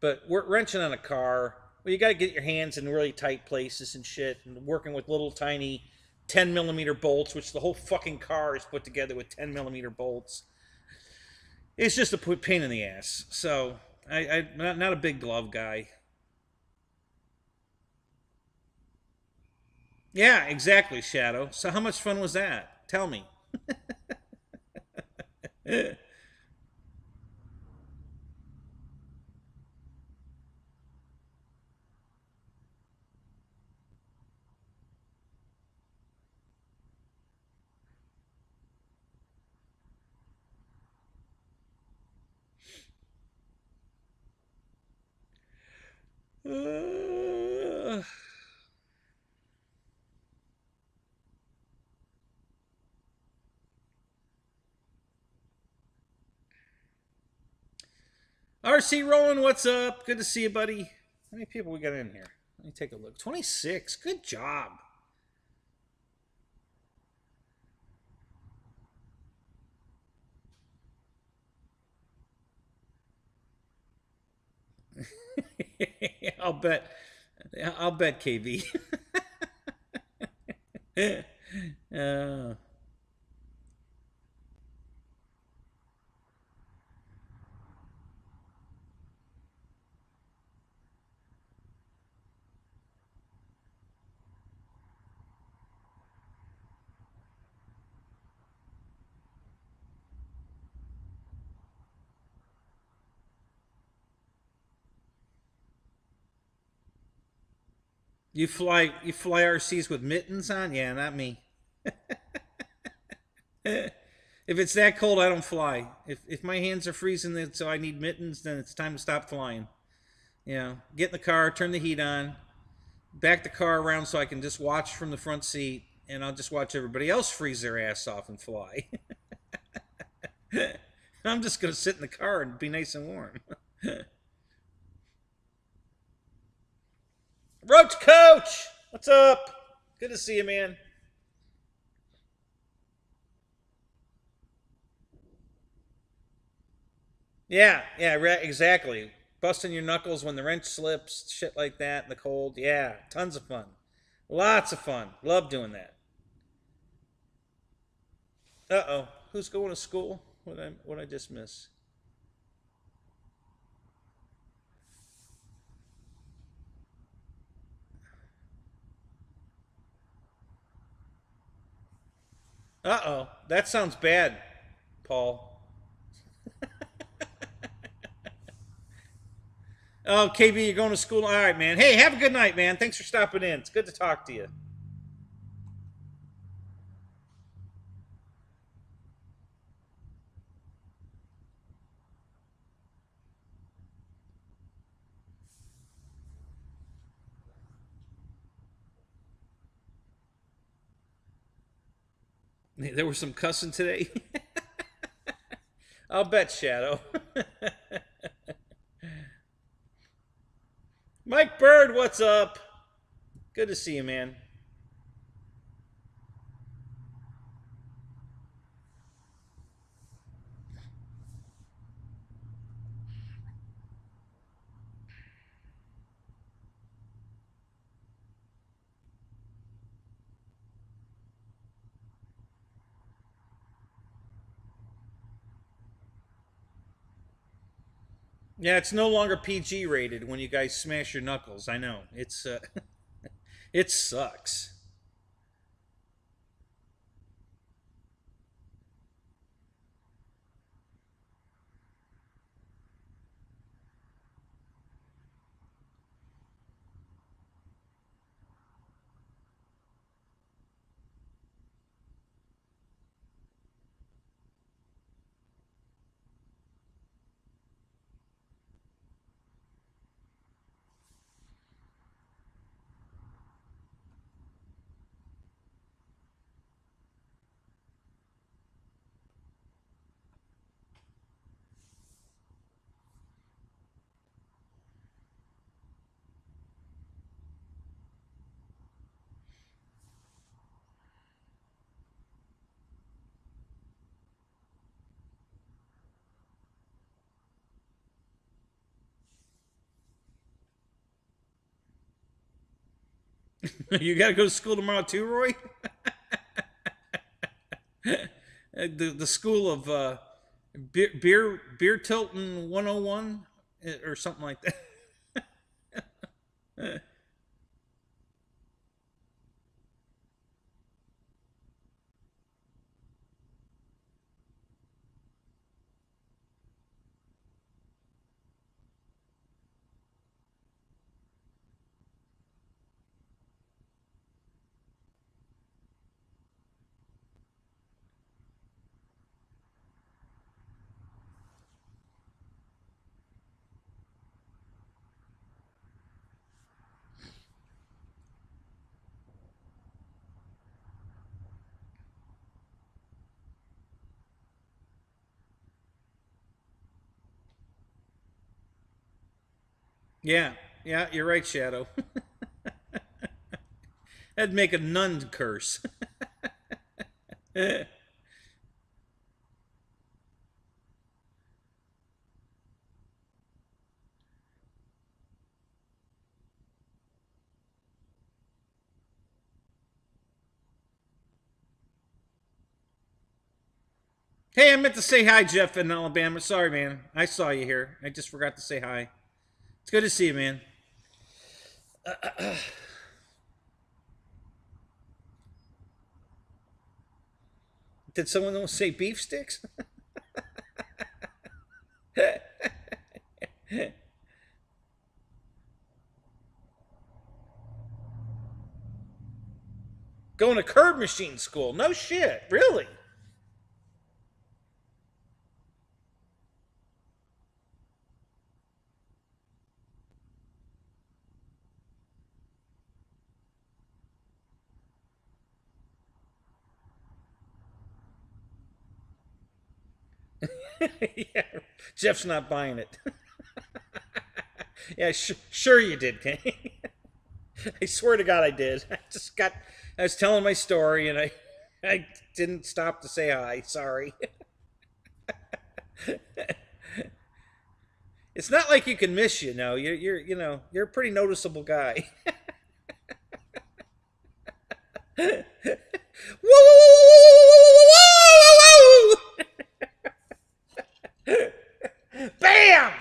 But wrenching on a car, well, you got to get your hands in really tight places and shit, and working with little tiny 10 millimeter bolts, which the whole fucking car is put together with 10 millimeter bolts. It's just a pain in the ass. So I'm not a big glove guy. Yeah, exactly, Shadow. So how much fun was that? Tell me. Uh, RC Roland, what's up? Good to see you, buddy. How many people we got in here? Let me take a look. 26. Good job. I'll bet. I'll bet KV. uh, you fly RCs with mittens on? Yeah, not me. If it's that cold, I don't fly. If my hands are freezing, so I need mittens, then it's time to stop flying. You know, get in the car, turn the heat on, back the car around so I can just watch from the front seat, and I'll just watch everybody else freeze their ass off and fly. I'm just gonna sit in the car and be nice and warm. Roach Coach, what's up? Good to see you, man. Yeah, yeah, exactly. Busting your knuckles when the wrench slips, shit like that in the cold. Yeah, tons of fun. Lots of fun. Love doing that. Uh oh, who's going to school? What I just miss? Uh oh, that sounds bad, Paul. Oh, KB, you're going to school. All right, man. Hey, have a good night, man. Thanks for stopping in. It's good to talk to you. There was some cussing today. I'll bet, Shadow. Mike Bird, what's up? Good to see you, man. Yeah, it's no longer PG rated when you guys smash your knuckles. I know. It sucks. You got to go to school tomorrow too, Roy? The school of beer tilting 101 or something like that. Yeah, yeah, you're right, Shadow. That'd make a nun curse. Hey, I meant to say hi, Jeff in Alabama. Sorry, man. I saw you here. I just forgot to say hi. It's good to see you, man. Did someone say beef sticks? Going to curb machine school? No shit, really? Yeah, Jeff's not buying it. Yeah, sure you did, Kenny. I swear to God I did. I was telling my story and I didn't stop to say hi. Sorry. It's not like you can miss, you know. You're a pretty noticeable guy. Woo, woo, woo, woo, woo, woo. Bam!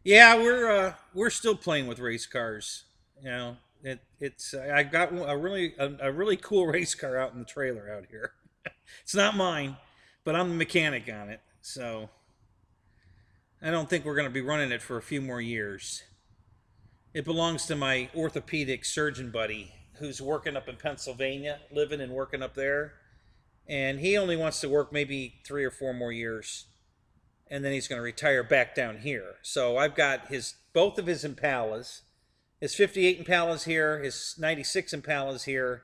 Yeah, we're still playing with race cars. You know, it's I got a really cool race car out in the trailer out here. It's not mine, but I'm the mechanic on it. So I don't think we're going to be running it for a few more years. It belongs to my orthopedic surgeon buddy who's working up in Pennsylvania, living and working up there, and he only wants to work maybe 3 or 4 more years, and then he's going to retire back down here. So I've got his both of his Impalas, his '58 Impalas here, his '96 Impalas here,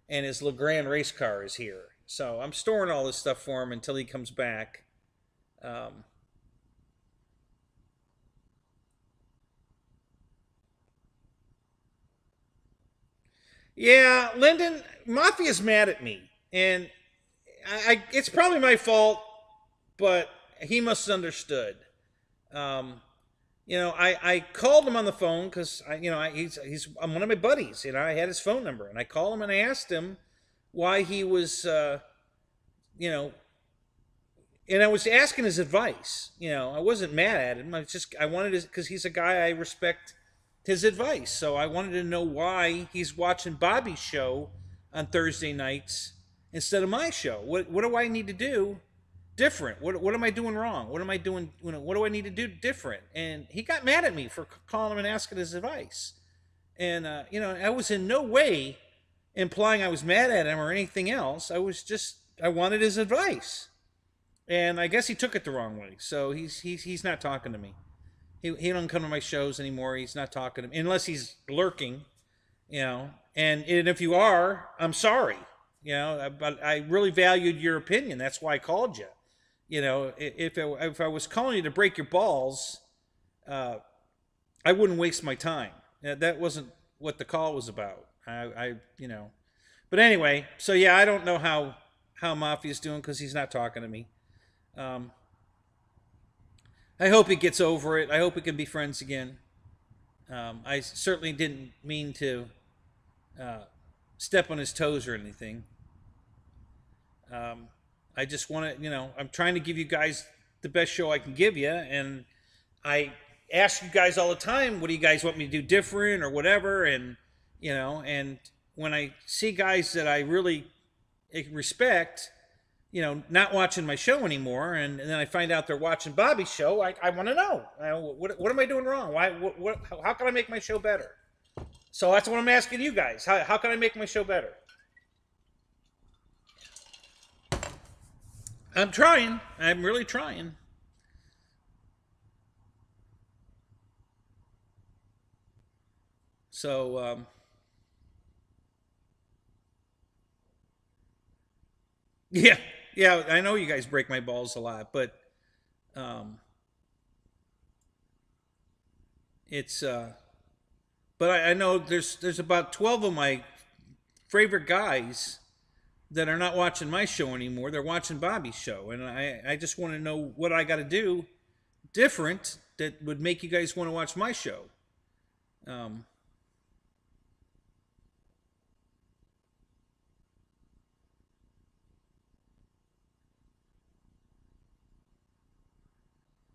and his Legrand race car is here. So I'm storing all this stuff for him until he comes back. Um, yeah, Lyndon, Mafia's mad at me, and it's probably my fault, but he must have understood. Um, I called him on the phone because he's one of my buddies. I had his phone number, and I called him and I asked him why he was, you know, and I was asking his advice. I wasn't mad at him. I wanted his because he's a guy I respect his advice. So I wanted to know why he's watching Bobby's show on Thursday nights instead of my show. What do I need to do different? What am I doing wrong? What am I doing? What do I need to do different? And he got mad at me for calling him and asking his advice. And I was in no way implying I was mad at him or anything else. I wanted his advice, and I guess he took it the wrong way. So he's not talking to me. He don't come to my shows anymore. He's not talking to me unless he's lurking. And if you are, I'm sorry. But I really valued your opinion. That's why I called you. If I was calling you to break your balls, I wouldn't waste my time. That wasn't what the call was about. But anyway, so yeah, I don't know how Mafia's doing because he's not talking to me. Um, I hope he gets over it. I hope we can be friends again. I certainly didn't mean to uh, step on his toes or anything. Um, I just want to, I'm trying to give you guys the best show I can give you, and I ask you guys all the time, what do you guys want me to do different or whatever, and when I see guys that I really respect, not watching my show anymore, and then I find out they're watching Bobby's show, I want to know, what am I doing wrong? How can I make my show better? So that's what I'm asking you guys. How can I make my show better? I'm trying. I'm really trying. So, yeah, yeah. I know you guys break my balls a lot, but um, it's. But I know there's about 12 of my favorite guys that are not watching my show anymore. They're watching Bobby's show, and I just want to know what I got to do different that would make you guys want to watch my show. Um,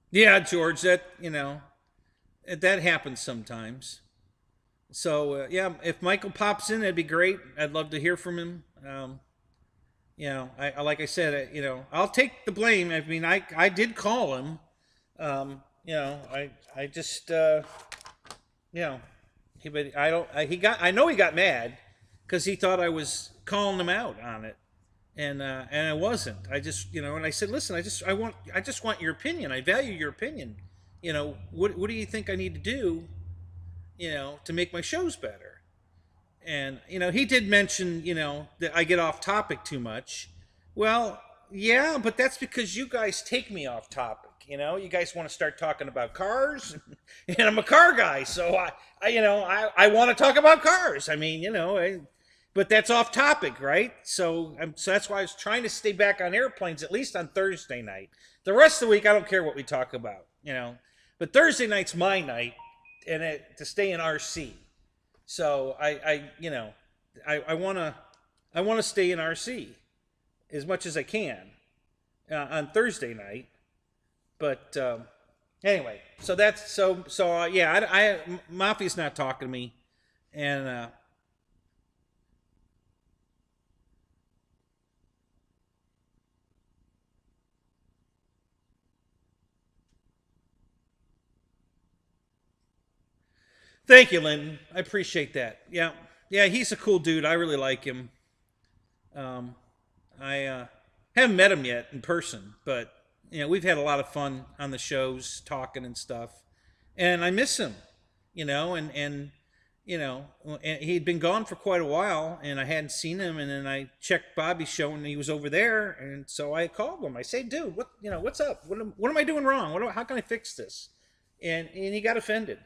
yeah, George, that happens sometimes. So yeah, if Michael pops in, that'd be great. I'd love to hear from him. Like I said, I'll take the blame. I mean, I did call him. I just you know, but I don't. I know he got mad because he thought I was calling him out on it, and I wasn't. I just and I said, listen, I just want your opinion. I value your opinion. What do you think I need to do? To make my shows better. And he did mention that I get off topic too much. Well, yeah, but that's because you guys take me off topic. You guys want to start talking about cars, and I'm a car guy, so I want to talk about cars. I mean, but that's off topic, right? So that's why I was trying to stay back on airplanes at least on Thursday night. The rest of the week, I don't care what we talk about, But Thursday night's my night, and to stay in RC. So I want to stay in RC as much as I can on Thursday night. But anyway, so that's yeah. Mafia's not talking to me, and thank you, Lyndon. I appreciate that. Yeah, yeah. He's a cool dude. I really like him. Um, I haven't met him yet in person, but we've had a lot of fun on the shows, talking and stuff, and I miss him. And and he'd been gone for quite a while, and I hadn't seen him. And then I checked Bobby's show, and he was over there, and so I called him. I say, "Dude, what's up? What am I doing wrong? How can I fix this?" And he got offended.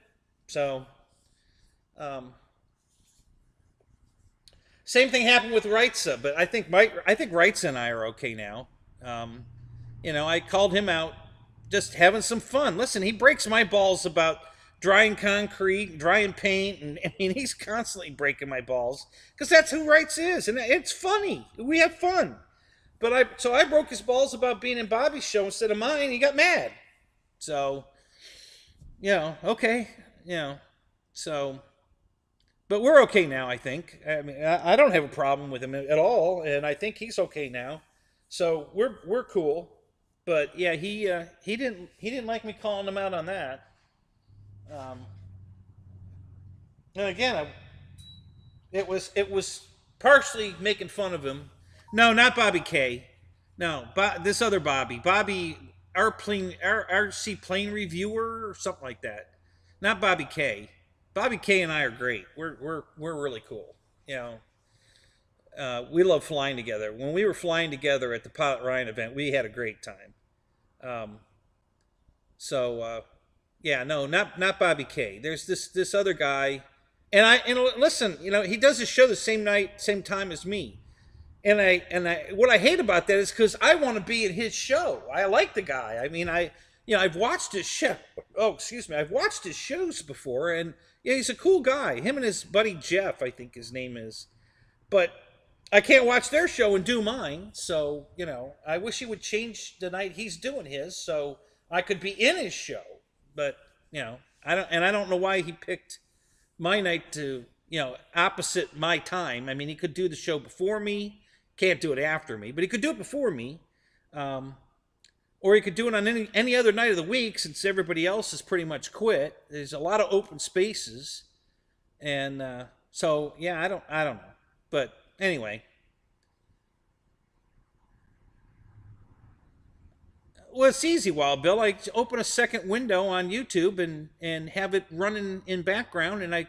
So, um, same thing happened with Reitza, but I think Reitza and I are okay now. Um, I called him out, just having some fun. Listen, he breaks my balls about drying concrete, drying paint, and I mean he's constantly breaking my balls because that's who Reitz is, and it's funny. We have fun. But I broke his balls about being in Bobby's show instead of mine. He got mad. So okay, so but we're okay now. I think. I mean, I don't have a problem with him at all, and I think he's okay now. So we're cool. But yeah, he didn't like me calling him out on that. Um, and again, it was partially making fun of him. No, not Bobby K. No, this other Bobby. Bobby, our plane, our RC plane reviewer or something like that. Not Bobby K. Bobby K and I are great. We're really cool. We love flying together. When we were flying together at the Pilot Ryan event, we had a great time. Um, so yeah, no, not Bobby K. There's this other guy, and listen, he does his show the same night, same time as me, and I what I hate about that is because I want to be in his show. I like the guy. I mean, I've watched his show. Oh, excuse me, I've watched his shows before, and yeah, he's a cool guy. Him and his buddy Jeff, I think his name is, but I can't watch their show and do mine. So, I wish he would change the night he's doing his so I could be in his show. But, I don't know why he picked my night to, opposite my time. I mean, he could do the show before me, can't do it after me, but he could do it before me. Or he could do it on any other night of the week since everybody else has pretty much quit. There's a lot of open spaces. And so, yeah, I don't know. But anyway, Well, it's easy, Wild Bill. I open a second window on YouTube and have it running in background, and I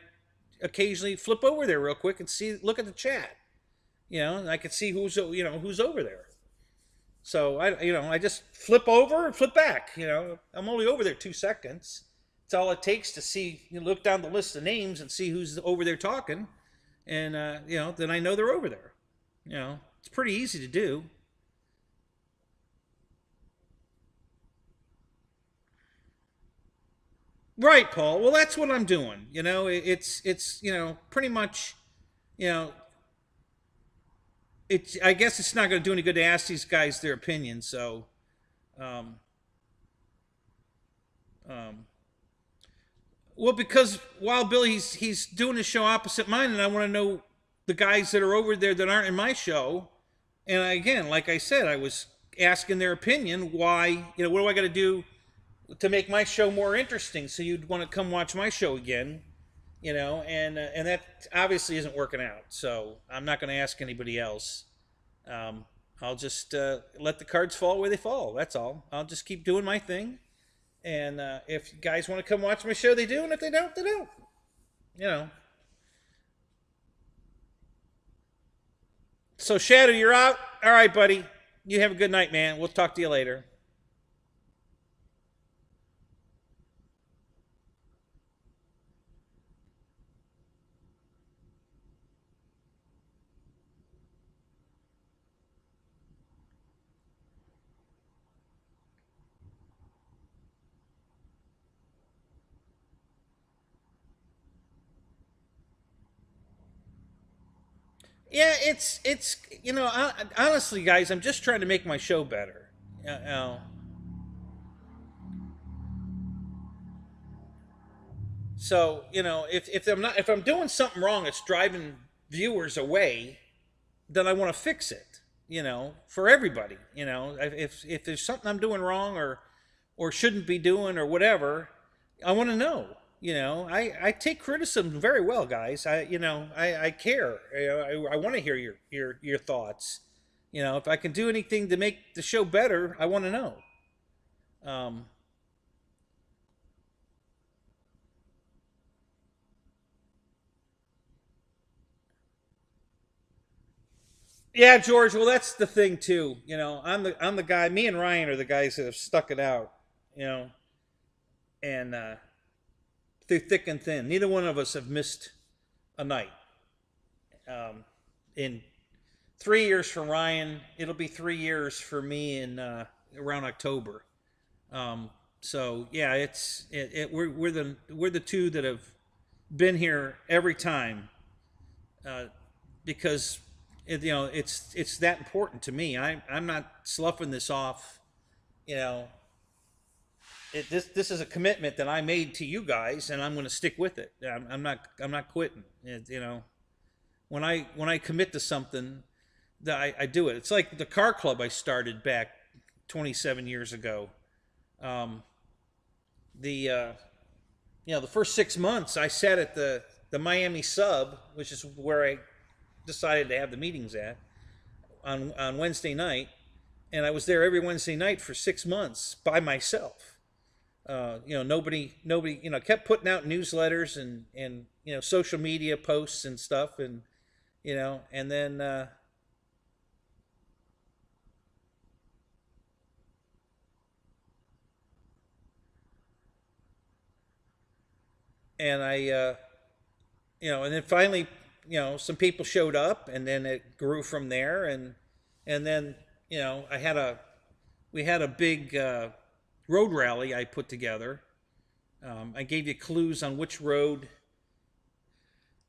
occasionally flip over there real quick and look at the chat. And I can see who's over there. So I just flip over and flip back. I'm only over there 2 seconds. It's all it takes to see. Look down the list of names and see who's over there talking, and then I know they're over there. It's pretty easy to do. Right, Paul. Well, that's what I'm doing. It's pretty much, you know, I guess it's not going to do any good to ask these guys their opinion. So, um, um, well, because Wild Bill, he's doing a show opposite mine, and I want to know the guys that are over there that aren't in my show. And again, like I said, I was asking their opinion. Why, what do I got to do to make my show more interesting so you'd want to come watch my show again? And that obviously isn't working out. So I'm not going to ask anybody else. I'll just let the cards fall where they fall. That's all. I'll just keep doing my thing. And if you guys want to come watch my show, they do. And if they don't, they don't. You know. So Shadow, you're out. All right, buddy. You have a good night, man. We'll talk to you later. Yeah, it's honestly, guys, I'm just trying to make my show better. So if I'm doing something wrong, it's driving viewers away. Then I want to fix it. For everybody. If there's something I'm doing wrong or shouldn't be doing or whatever, I want to know. I take criticism very well, guys. I care. I want to hear your thoughts. If I can do anything to make the show better, I want to know. Um, yeah, George. Well, that's the thing too. I'm the guy. Me and Ryan are the guys that have stuck it out. You know, and through thick and thin, neither one of us have missed a night. In 3 years for Ryan, it'll be 3 years for me in around October. So yeah, we're the two that have been here every time uh, because it's that important to me. I'm not sloughing this off. You know, this is a commitment that I made to you guys, and I'm going to stick with it. I'm not quitting. When I commit to something, that I do it. It's like the car club I started back 27 years ago. Um, the the first 6 months I sat at the Miami sub, which is where I decided to have the meetings at on Wednesday night, and I was there every Wednesday night for 6 months by myself. Nobody kept putting out newsletters and social media posts and stuff, and then and I and then finally some people showed up, and then it grew from there, and then I had a we had a big road rally I put together. I gave you clues on which road.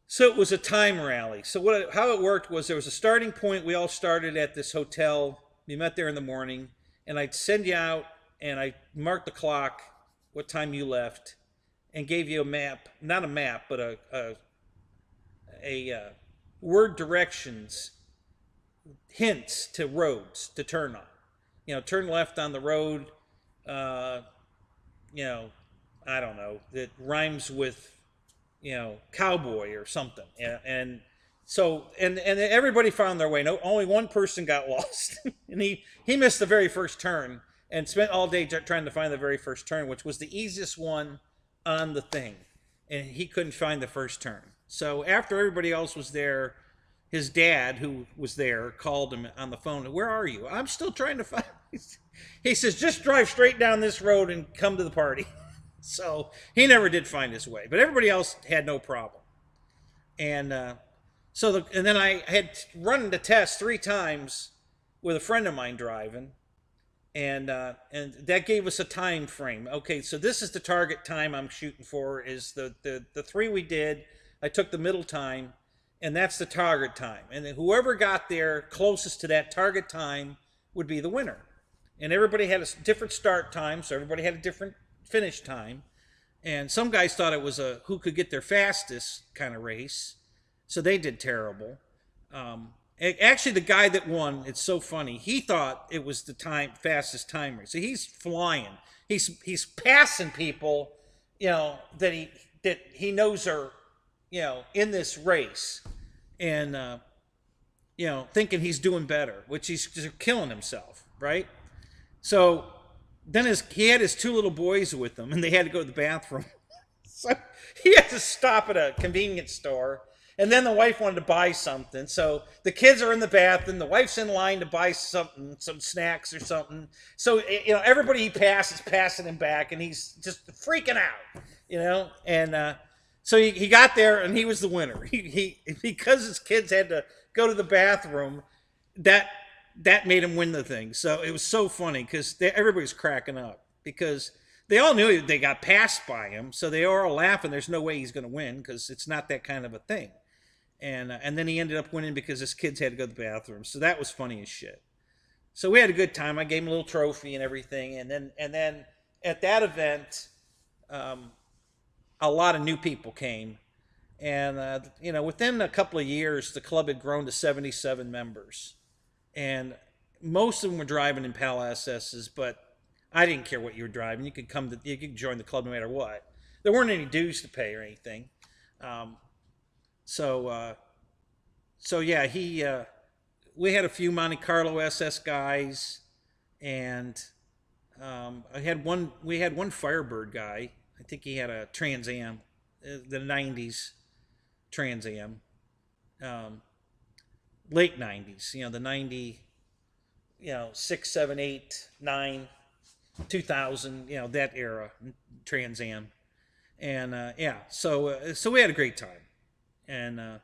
So it was a time rally. So how it worked was there was a starting point. We all started at this hotel. We met there in the morning, and I'd send you out, and I marked the clock, what time you left, and gave you a map, not a map, but a word directions, hints to roads to turn on. Turn left on the road. Uh, you know, I don't know, that rhymes with cowboy or something. And so and everybody found their way. No, only one person got lost, and he missed the very first turn. and spent all day trying to find the very first turn, which was the easiest one on the thing. And he couldn't find the first turn. So after everybody else was there, his dad, who was there, called him on the phone. Where are you? I'm still trying to find. He says, just drive straight down this road and come to the party. So he never did find his way, but everybody else had no problem. And and then I had run the test 3 times with a friend of mine driving, and that gave us a time frame. Okay, so this is the target time I'm shooting for. Is the 3 we did? I took the middle time, and that's the target time. And then whoever got there closest to that target time would be the winner. And everybody had a different start time, so everybody had a different finish time. And some guys thought it was a who could get there fastest kind of race, so they did terrible. Actually, the guy that won, it's so funny, he thought it was the fastest time race. So he's flying. He's passing people, that he knows are, in this race, and thinking he's doing better, which he's just killing himself, right? So then he had his 2 little boys with him, and they had to go to the bathroom. So he had to stop at a convenience store, and then the wife wanted to buy something. So the kids are in the bathroom, the wife's in line to buy something, some snacks or something. So everybody he passes passing him back, and he's just freaking out, And so he got there, and he was the winner. He because his kids had to go to the bathroom, that made him win the thing. So it was so funny because everybody was cracking up because they all knew they got passed by him. So they were all laughing. There's no way he's going to win because it's not that kind of a thing. And then he ended up winning because his kids had to go to the bathroom. So that was funny as shit. So we had a good time. I gave him a little trophy and everything. And then at that event, a lot of new people came. And, within a couple of years, the club had grown to 77 members. And most of them were driving Impala SSs, but I didn't care what you were driving. You could join the club no matter what. There weren't any dues to pay or anything. So yeah, we had a few Monte Carlo SS guys, and we had one Firebird guy. I think he had a Trans Am, the 90s Trans Am. Late 90s, the 90, 6, 7, 8, 9, 2000, that era, Trans Am. And, so we had a great time. And,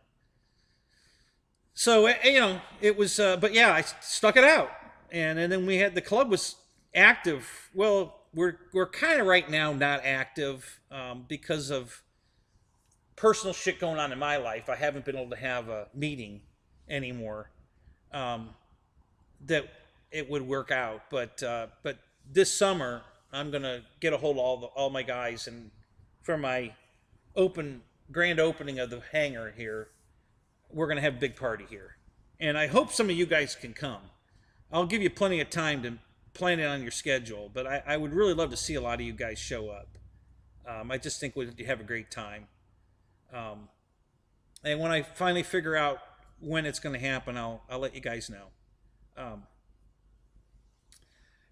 it was, but yeah, I stuck it out. And then the club was active. Well, we're kind of right now not active, because of personal shit going on in my life. I haven't been able to have a meeting anymore, that it would work out, but this summer I'm gonna get a hold of all my guys, and for my grand opening of the hangar here, we're gonna have a big party here, and I hope some of you guys can come. I'll give you plenty of time to plan it on your schedule, but I would really love to see a lot of you guys show up. I just think we'd have a great time, and when I finally figure out when it's going to happen, I'll let you guys know.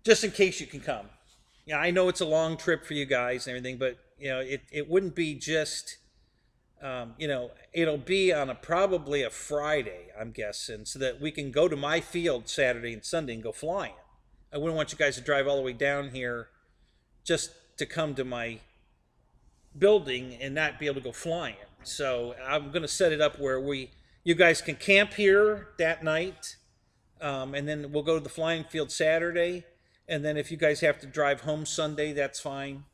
Just in case you can come. Yeah, I know it's a long trip for you guys and everything, but it wouldn't be just, it'll be on probably a Friday, I'm guessing, so that we can go to my field Saturday and Sunday and go flying. I wouldn't want you guys to drive all the way down here just to come to my building and not be able to go flying. So I'm going to set it up where you guys can camp here that night, and then we'll go to the flying field Saturday. And then if you guys have to drive home Sunday, that's fine.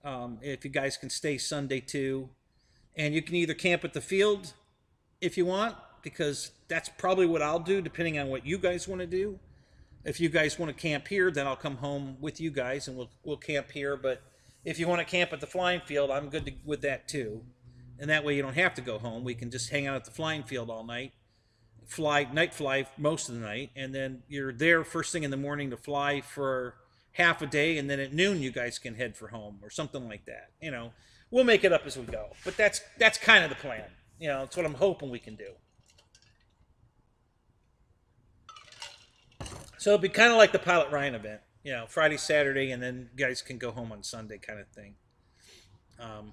If you guys can stay Sunday too. And you can either camp at the field if you want, because that's probably what I'll do, depending on what you guys want to do. If you guys want to camp here, then I'll come home with you guys and we'll camp here. But if you want to camp at the flying field, I'm good with that too. And that way you don't have to go home. We can just hang out at the flying field all night, night fly most of the night, and then you're there first thing in the morning to fly for half a day, and then at noon you guys can head for home or something like that. We'll make it up as we go. But that's kind of the plan. It's what I'm hoping we can do. So it'll be kind of like the Pilot Ryan event. Friday, Saturday, and then guys can go home on Sunday, kind of thing. Um,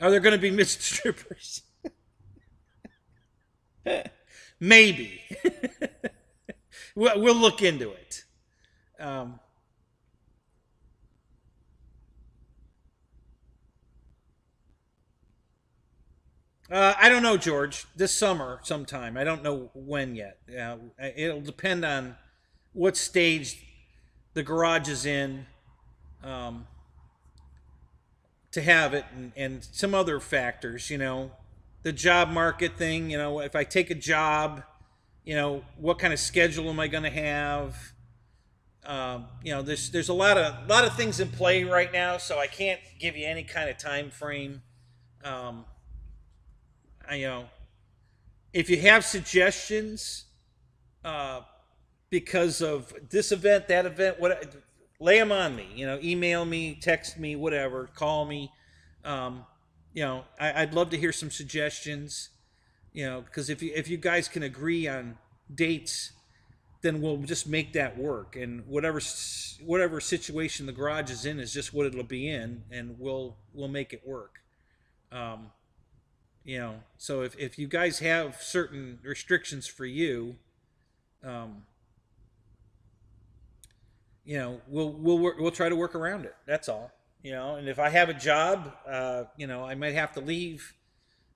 are there going to be missed strippers? Maybe. We'll look into it. Um, I don't know, George. This summer, sometime. I don't know when yet. It'll depend on what stage the garage is in um, to have it, and some other factors. The job market thing. If I take a job, what kind of schedule am I going to have? There's a lot of things in play right now, so I can't give you any kind of time frame. Um, I, if you have suggestions, uh, because of this event, that event, what, lay them on me. Email me, text me, whatever, call me. Um, I'd love to hear some suggestions. Because if you guys can agree on dates, then we'll just make that work. And whatever situation the garage is in is just what it'll be in, and we'll make it work. Um, so if you guys have certain restrictions for you, um, we'll try to work around it. That's all. And if I have a job, I might have to leave,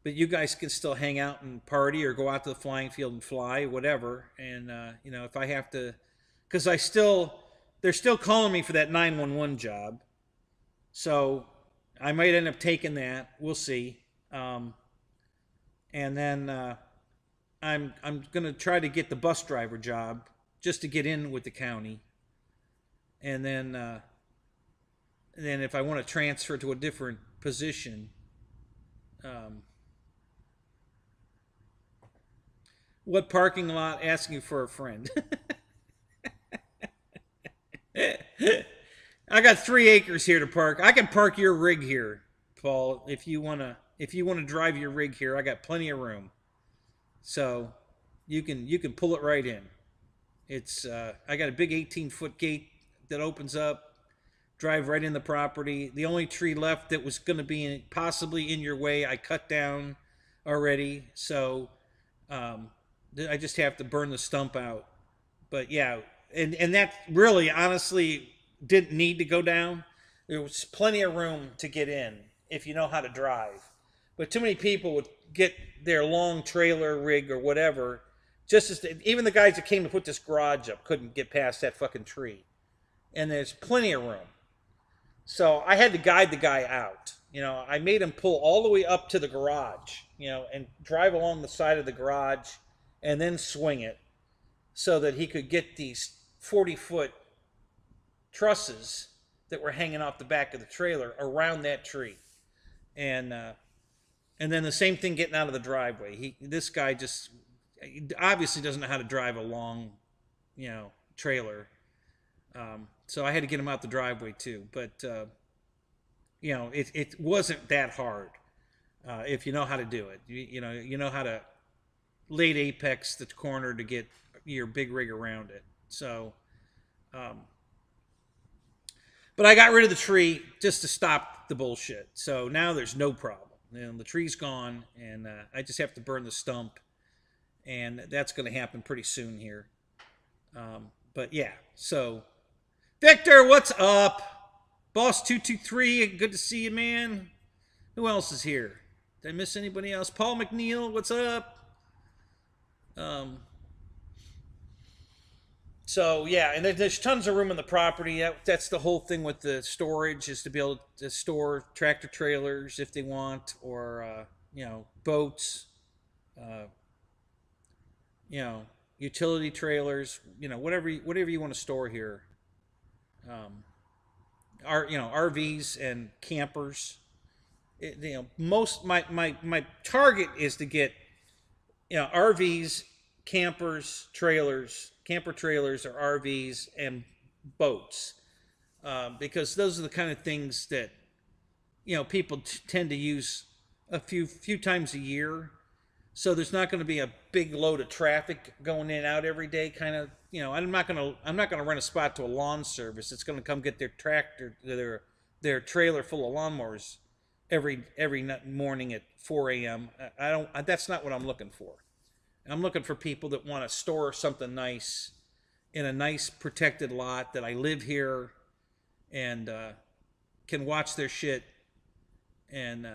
but you guys can still hang out and party or go out to the flying field and fly, whatever. And if I have to, because they're still calling me for that 911 job, so I might end up taking that. We'll see. And then I'm gonna try to get the bus driver job just to get in with the county, and then if I want to transfer to a different position, um, what parking lot? Asking for a friend. I got 3 acres here to park. I can park your rig here, Paul. If you wanna drive your rig here, I got plenty of room. So you can pull it right in. It's I got a big 18-foot gate that opens up. Drive right in the property. The only tree left that was going to be possibly in your way, I cut down already. So um, I just have to burn the stump out. But yeah, and that really, honestly, didn't need to go down. There was plenty of room to get in if you know how to drive. But too many people would get their long trailer rig or whatever. Even the guys that came to put this garage up couldn't get past that fucking tree. And there's plenty of room. So I had to guide the guy out. I made him pull all the way up to the garage, and drive along the side of the garage and then swing it so that he could get these 40-foot trusses that were hanging off the back of the trailer around that tree. And then the same thing getting out of the driveway. This guy just obviously doesn't know how to drive a long, trailer. So I had to get him out the driveway too. But it wasn't that hard if you know how to do it. You know how to late apex the corner to get your big rig around it. So, but I got rid of the tree just to stop the bullshit. So now there's no problem. The tree's gone, and I just have to burn the stump, and that's going to happen pretty soon here. But yeah, so Victor, what's up? Boss223, good to see you, man. Who else is here? Did I miss anybody else? Paul McNeil, what's up? So yeah, and there's tons of room in the property. That's the whole thing with the storage, is to be able to store tractor trailers if they want, or boats, uh, utility trailers, whatever you want to store here. RVs and campers. Most my target is to get RVs, campers, trailers, camper trailers or RVs, and boats, because those are the kind of things that people tend to use a few times a year. So there's not going to be a big load of traffic going in and out every day, kind of I'm not gonna rent a spot to a lawn service. It's gonna come get their tractor, their trailer full of lawnmowers every morning at 4 a.m. I don't. That's not what I'm looking for. I'm looking for people that want to store something nice in a nice protected lot that I live here and can watch their shit and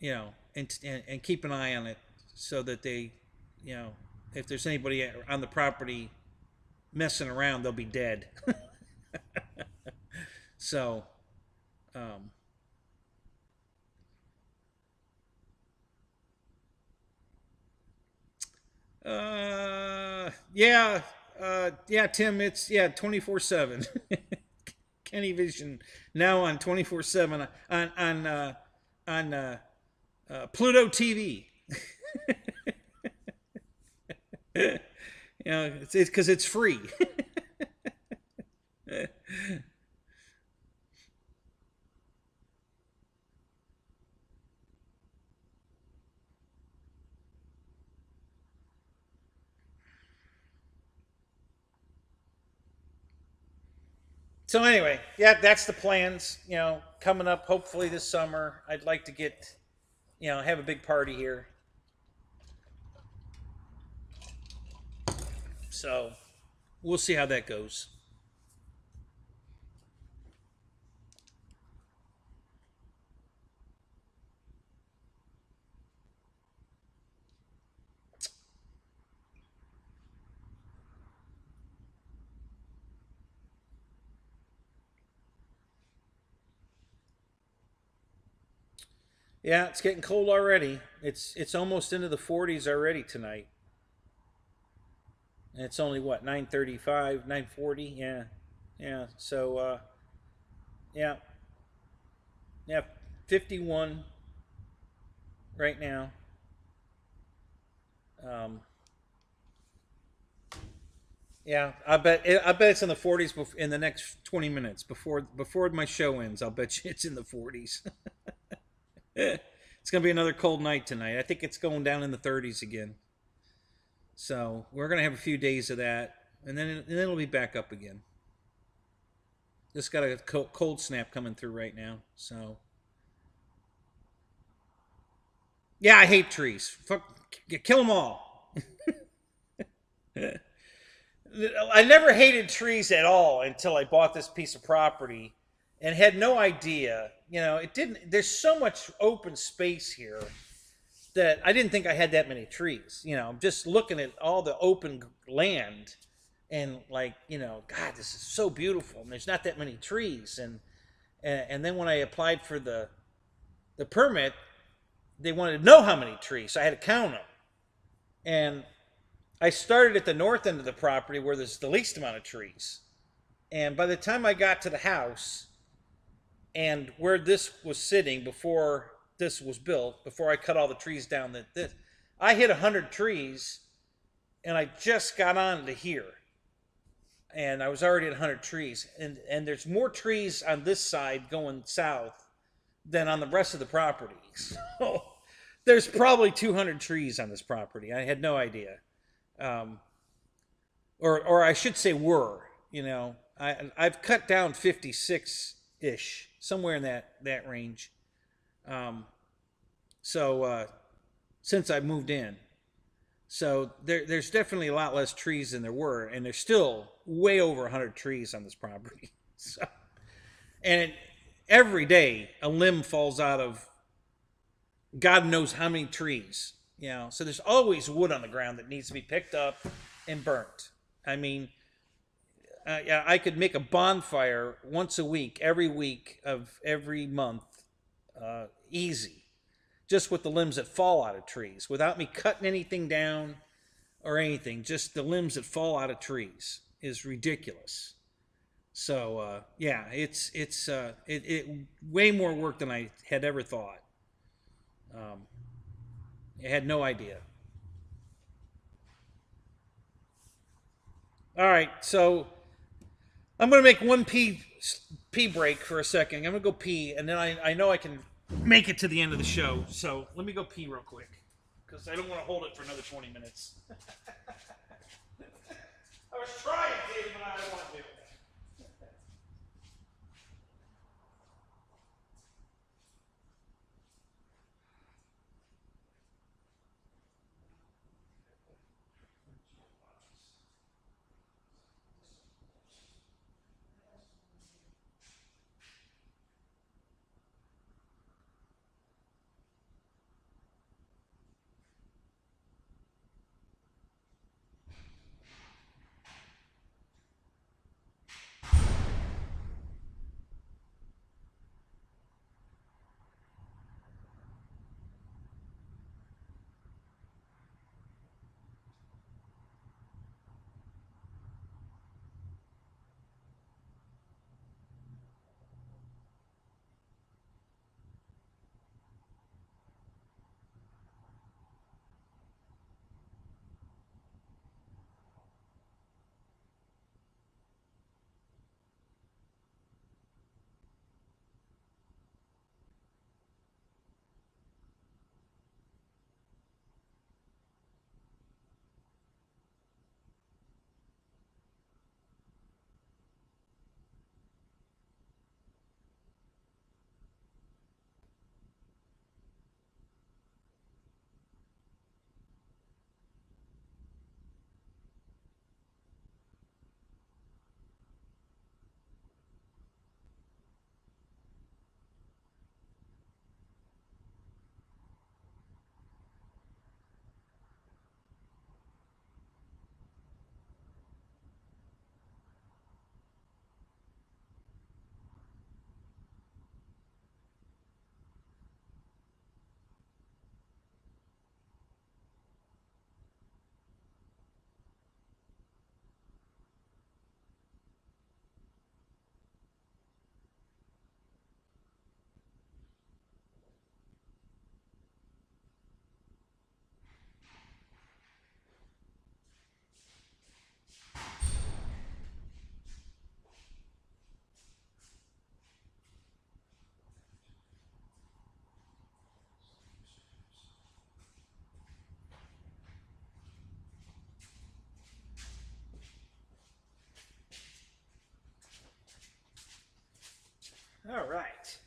and keep an eye on it so that they, if there's anybody on the property messing around, they'll be dead. So, yeah, Tim, it's 24/7. Kenny Vision now on 24/7 on Pluto TV. It's because it's free. So anyway, yeah, that's the plans. Coming up hopefully this summer. I'd like to get, have a big party here. So we'll see how that goes. Yeah, it's getting cold already. It's almost into the 40s already tonight. And it's only what, 9:35, 9:40? Yeah. Yeah. So yeah. Yeah, 51 right now. Um yeah, I bet it's in the 40s in the next 20 minutes before my show ends. I'll bet you it's in the 40s. It's going to be another cold night tonight. I think it's going down in the 30s again. So we're going to have a few days of that, and then it'll be back up again. Just got a cold snap coming through right now. So yeah, I hate trees. Fuck, kill them all. I never hated trees at all until I bought this piece of property and had no idea. It didn't. There's so much open space here that I didn't think I had that many trees. Just looking at all the open land and God, this is so beautiful. And there's not that many trees. And then when I applied for the permit, they wanted to know how many trees, so I had to count them. And I started at the north end of the property where there's the least amount of trees. And by the time I got to the house and where this was sitting before this was built, before I cut all the trees down, I hit 100 trees, and I just got on to here. And I was already at 100 trees. And there's more trees on this side going south than on the rest of the property. So there's probably 200 trees on this property. I had no idea. Or I should say were. I've cut down 56-ish, somewhere in that range. Since I moved in. So there's definitely a lot less trees than there were, and there's still way over 100 trees on this property. So, and every day a limb falls out of God knows how many trees. So there's always wood on the ground that needs to be picked up and burnt. I mean, I could make a bonfire once a week, every week of every month, easy. Just with the limbs that fall out of trees, without me cutting anything down or anything. Just the limbs that fall out of trees is ridiculous. So yeah, it's way more work than I had ever thought. I had no idea. All right, so I'm gonna make one pee break for a second. I'm gonna go pee, and then I know I can make it to the end of the show. So let me go pee real quick, because I don't want to hold it for another 20 minutes. I was trying to, but I don't want to. All right.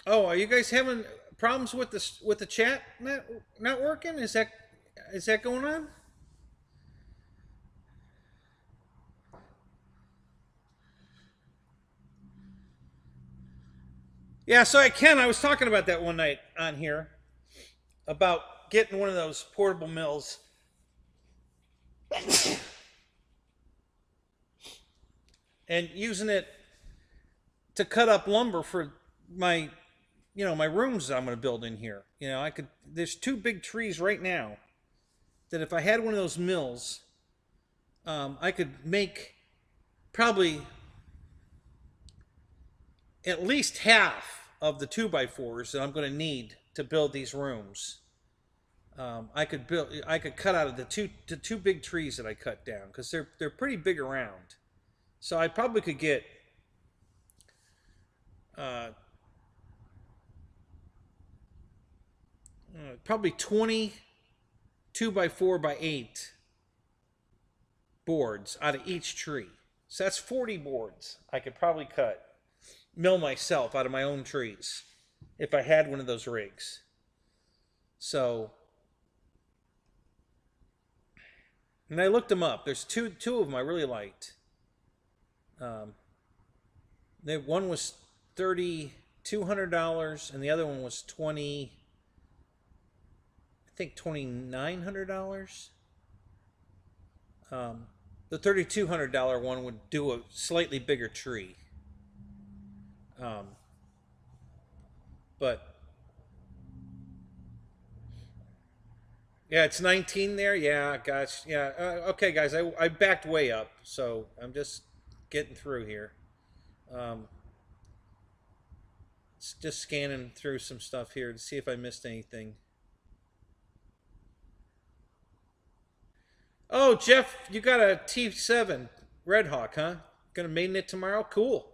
Oh, are you guys having problems with the chat not working? Is that going on? Yeah, so I was talking about that one night on here about getting one of those portable mills and using it to cut up lumber for my my rooms that I'm going to build in here. There's two big trees right now that if I had one of those mills, I could make probably at least half of the 2x4s that I'm going to need to build these rooms. I could cut out of the two big trees that I cut down because they're pretty big around. So I probably could get uh, probably 20 2x4x8 boards out of each tree. So that's 40 boards I could probably mill myself out of my own trees if I had one of those rigs. So, and I looked them up. There's two of them I really liked. One was $3,200 and the other one was I think $2,900. The $3,200 one would do a slightly bigger tree. But yeah, it's 19 there. Yeah, gosh. Yeah. Okay, guys, I backed way up, so I'm just getting through here. Just scanning through some stuff here to see if I missed anything. Oh, Jeff, you got a T7 Red Hawk, huh? Gonna maiden it tomorrow? Cool.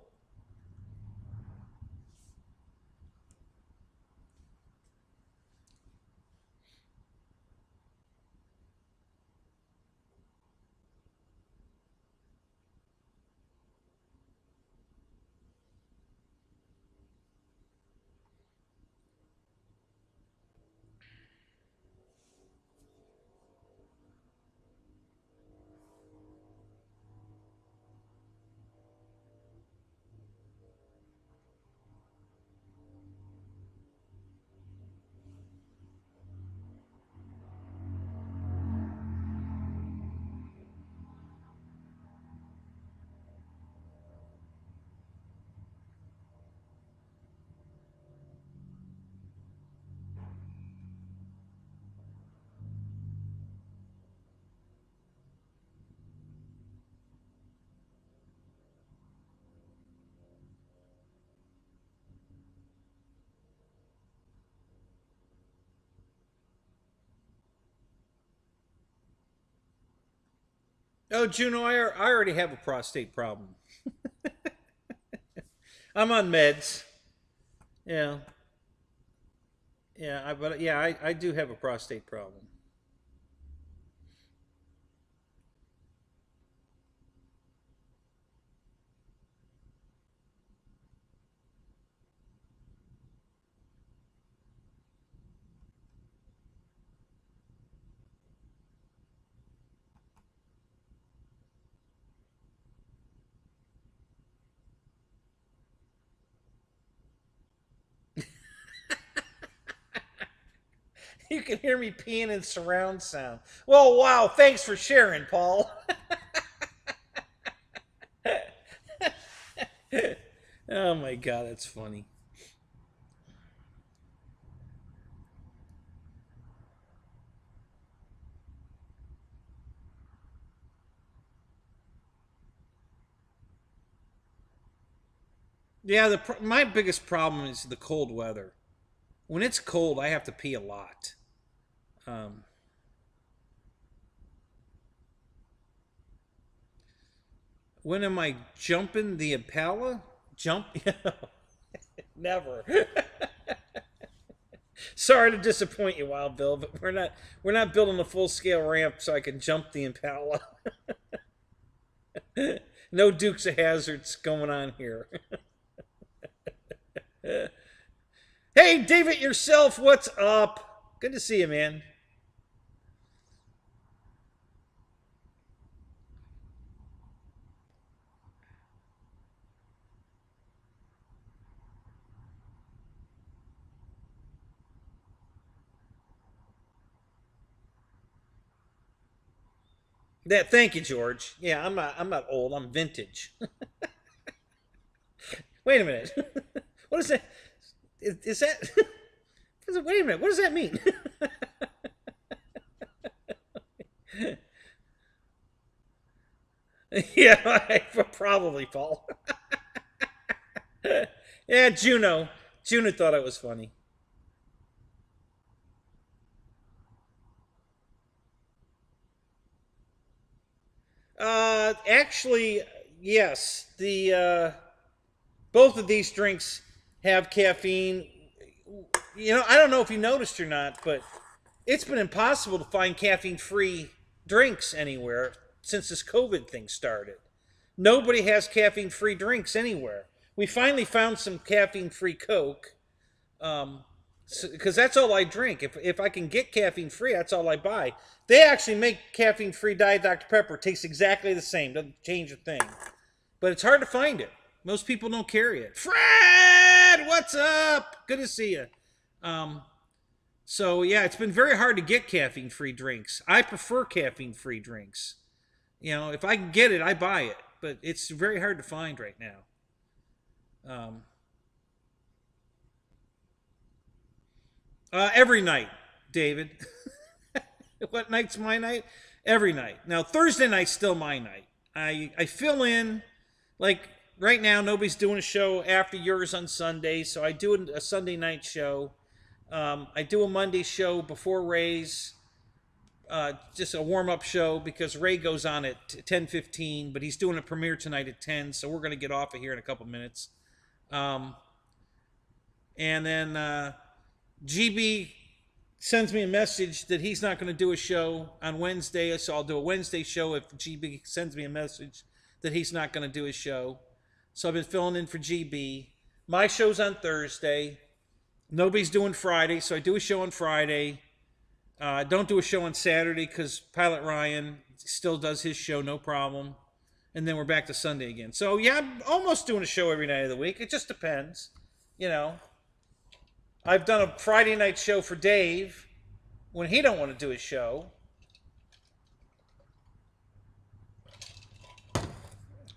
Oh, Juno, I already have a prostate problem. I'm on meds. Yeah. I do have a prostate problem. You can hear me peeing in surround sound. Well, wow, thanks for sharing, Paul. Oh my god, that's funny. Yeah, my biggest problem is the cold weather. When it's cold, I have to pee a lot. Um, when am I jumping the Impala? Jump? Never. Sorry to disappoint you, Wild Bill, but we're not building a full scale ramp so I can jump the Impala. No Dukes of Hazards going on here. Hey, David yourself, what's up? Good to see you, man. Thank you, George. Yeah, I'm not old. I'm vintage. Wait a minute. What is that? Is that? Wait a minute. What does that mean? Yeah, probably, Paul. Yeah, Juno. Juno thought it was funny. Actually, yes. The both of these drinks have caffeine. I don't know if you noticed or not, but it's been impossible to find caffeine-free drinks anywhere since this COVID thing started. Nobody has caffeine-free drinks anywhere. We finally found some caffeine-free Coke, because that's all I drink. If I can get caffeine-free, that's all I buy. They actually make caffeine-free Diet Dr. Pepper. It tastes exactly the same. Doesn't change a thing. But it's hard to find it. Most people don't carry it. Fred, what's up? Good to see you. Um, so yeah, it's been very hard to get caffeine-free drinks. I prefer caffeine-free drinks. If I can get it, I buy it. But it's very hard to find right now. Um, every night, David. What night's my night? Every night. Now Thursday night's still my night. I fill in, like right now nobody's doing a show after yours on Sunday, so I do a Sunday night show. I do a Monday show before Ray's, just a warm-up show because Ray goes on at 10:15, but he's doing a premiere tonight at 10, so we're going to get off of here in a couple minutes. And then GB sends me a message that he's not going to do a show on Wednesday, so I'll do a Wednesday show if GB sends me a message that he's not going to do a show. So I've been filling in for GB. My show's on Thursday. Nobody's doing Friday, so I do a show on Friday. I don't do a show on Saturday because Pilot Ryan still does his show, no problem. And then we're back to Sunday again. So yeah, I'm almost doing a show every night of the week. It just depends, you know. I've done a Friday night show for Dave when he don't want to do his show.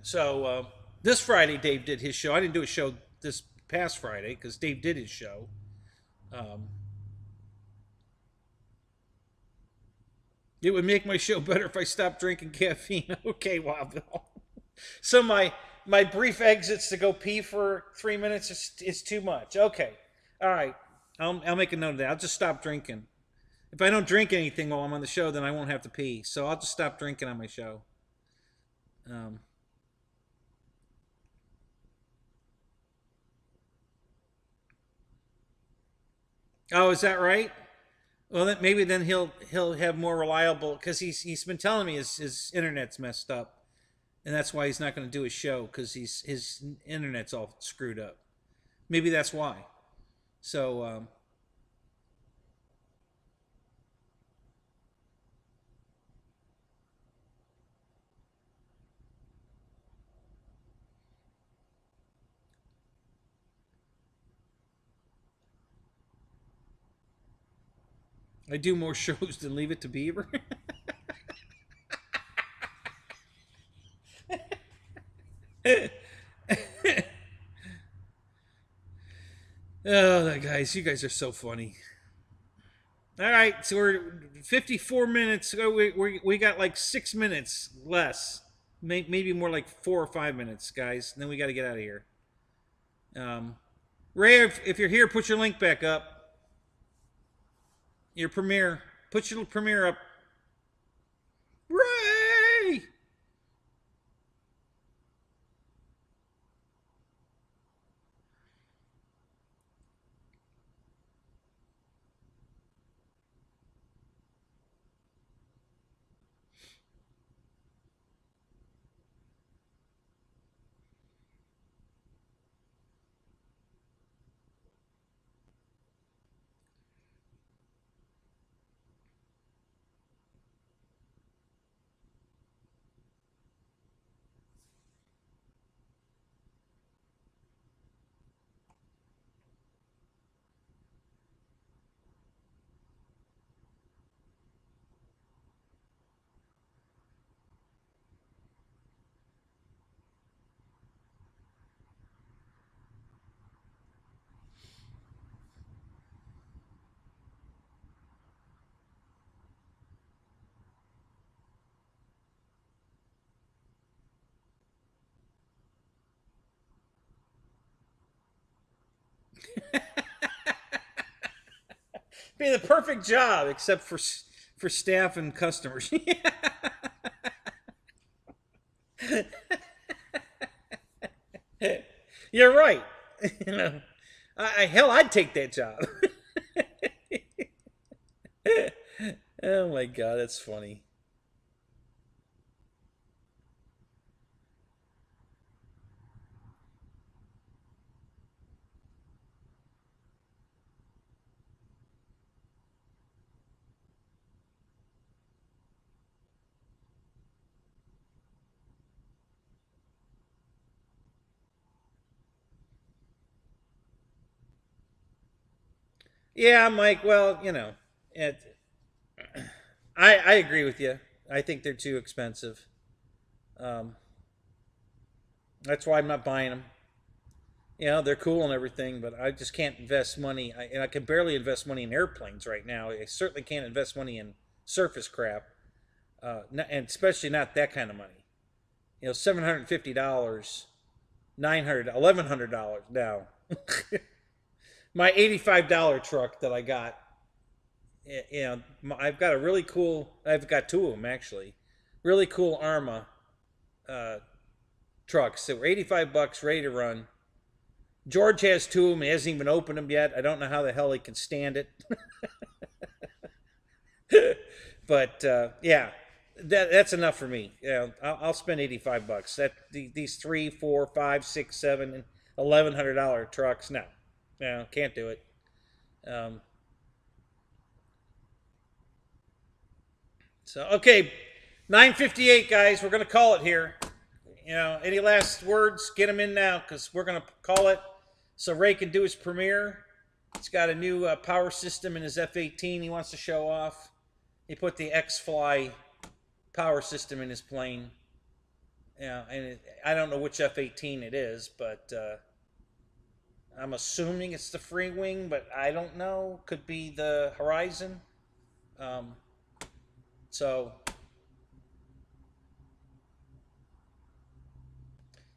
So this Friday, Dave did his show. I didn't do a show this past Friday because Dave did his show. It would make my show better if I stopped drinking caffeine. Okay, Wobble. So my brief exits to go pee for 3 minutes is too much. Okay. All right. I'll make a note of that. I'll just stop drinking. If I don't drink anything while I'm on the show, then I won't have to pee. So I'll just stop drinking on my show. Oh, is that right? Well, then maybe then he'll have more reliable because he's been telling me his internet's messed up, and that's why he's not going to do his show because his internet's all screwed up. Maybe that's why. So I do more shows than Leave It to Beaver. Oh, guys, you guys are so funny. All right, so we're 54 minutes. We got like 6 minutes less, maybe more like 4 or 5 minutes, guys. And then we got to get out of here. Ray, if you're here, put your link back up. Your premiere. Put your premiere up. Ray! Be the perfect job, except for staff and customers. You're right. Hell, I'd take that job. Oh my God, that's funny. Yeah, Mike. Well, you know, I agree with you. I think they're too expensive. Um, that's why I'm not buying them. You know, they're cool and everything, but I just can't invest money. And I can barely invest money in airplanes right now. I certainly can't invest money in surface crap, and especially not that kind of money. You know, $750. $1,100 now. My $85 truck that I got. You know, I've got a really cool. I've got two of them actually. Really cool Arma uh, trucks that were 85 bucks, ready to run. George has two of them. He hasn't even opened them yet. I don't know how the hell he can stand it. But yeah, that's enough for me. Yeah, I'll spend 85 bucks. These 3, 4, 5, 6, 7, and $1,100 trucks. No, can't do it. Um, so okay, 9:58, guys. We're gonna call it here. You know, any last words? Get them in now, because we're gonna call it so Ray can do his premiere. He's got a new power system in his F-18 he wants to show off. He put the X-Fly power system in his plane. Yeah, and I don't know which F-18 it is, but I'm assuming it's the free wing, but I don't know. Could be the Horizon. Um, so,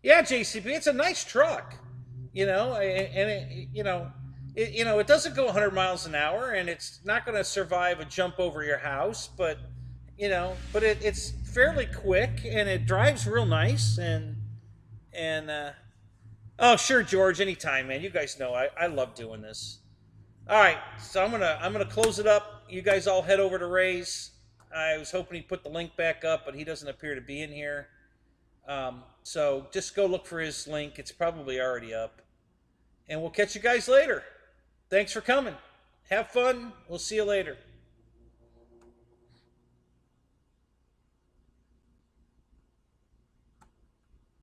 yeah, JCB, it's a nice truck, you know, and it doesn't go 100 miles an hour, and it's not going to survive a jump over your house, but it's fairly quick, and it drives real nice, and oh, sure, George, anytime, man. You guys know I love doing this. All right, so I'm gonna close it up. You guys all head over to Ray's. I was hoping he'd put the link back up, but he doesn't appear to be in here. So just go look for his link. It's probably already up, and we'll catch you guys later. Thanks for coming. Have fun. We'll see you later.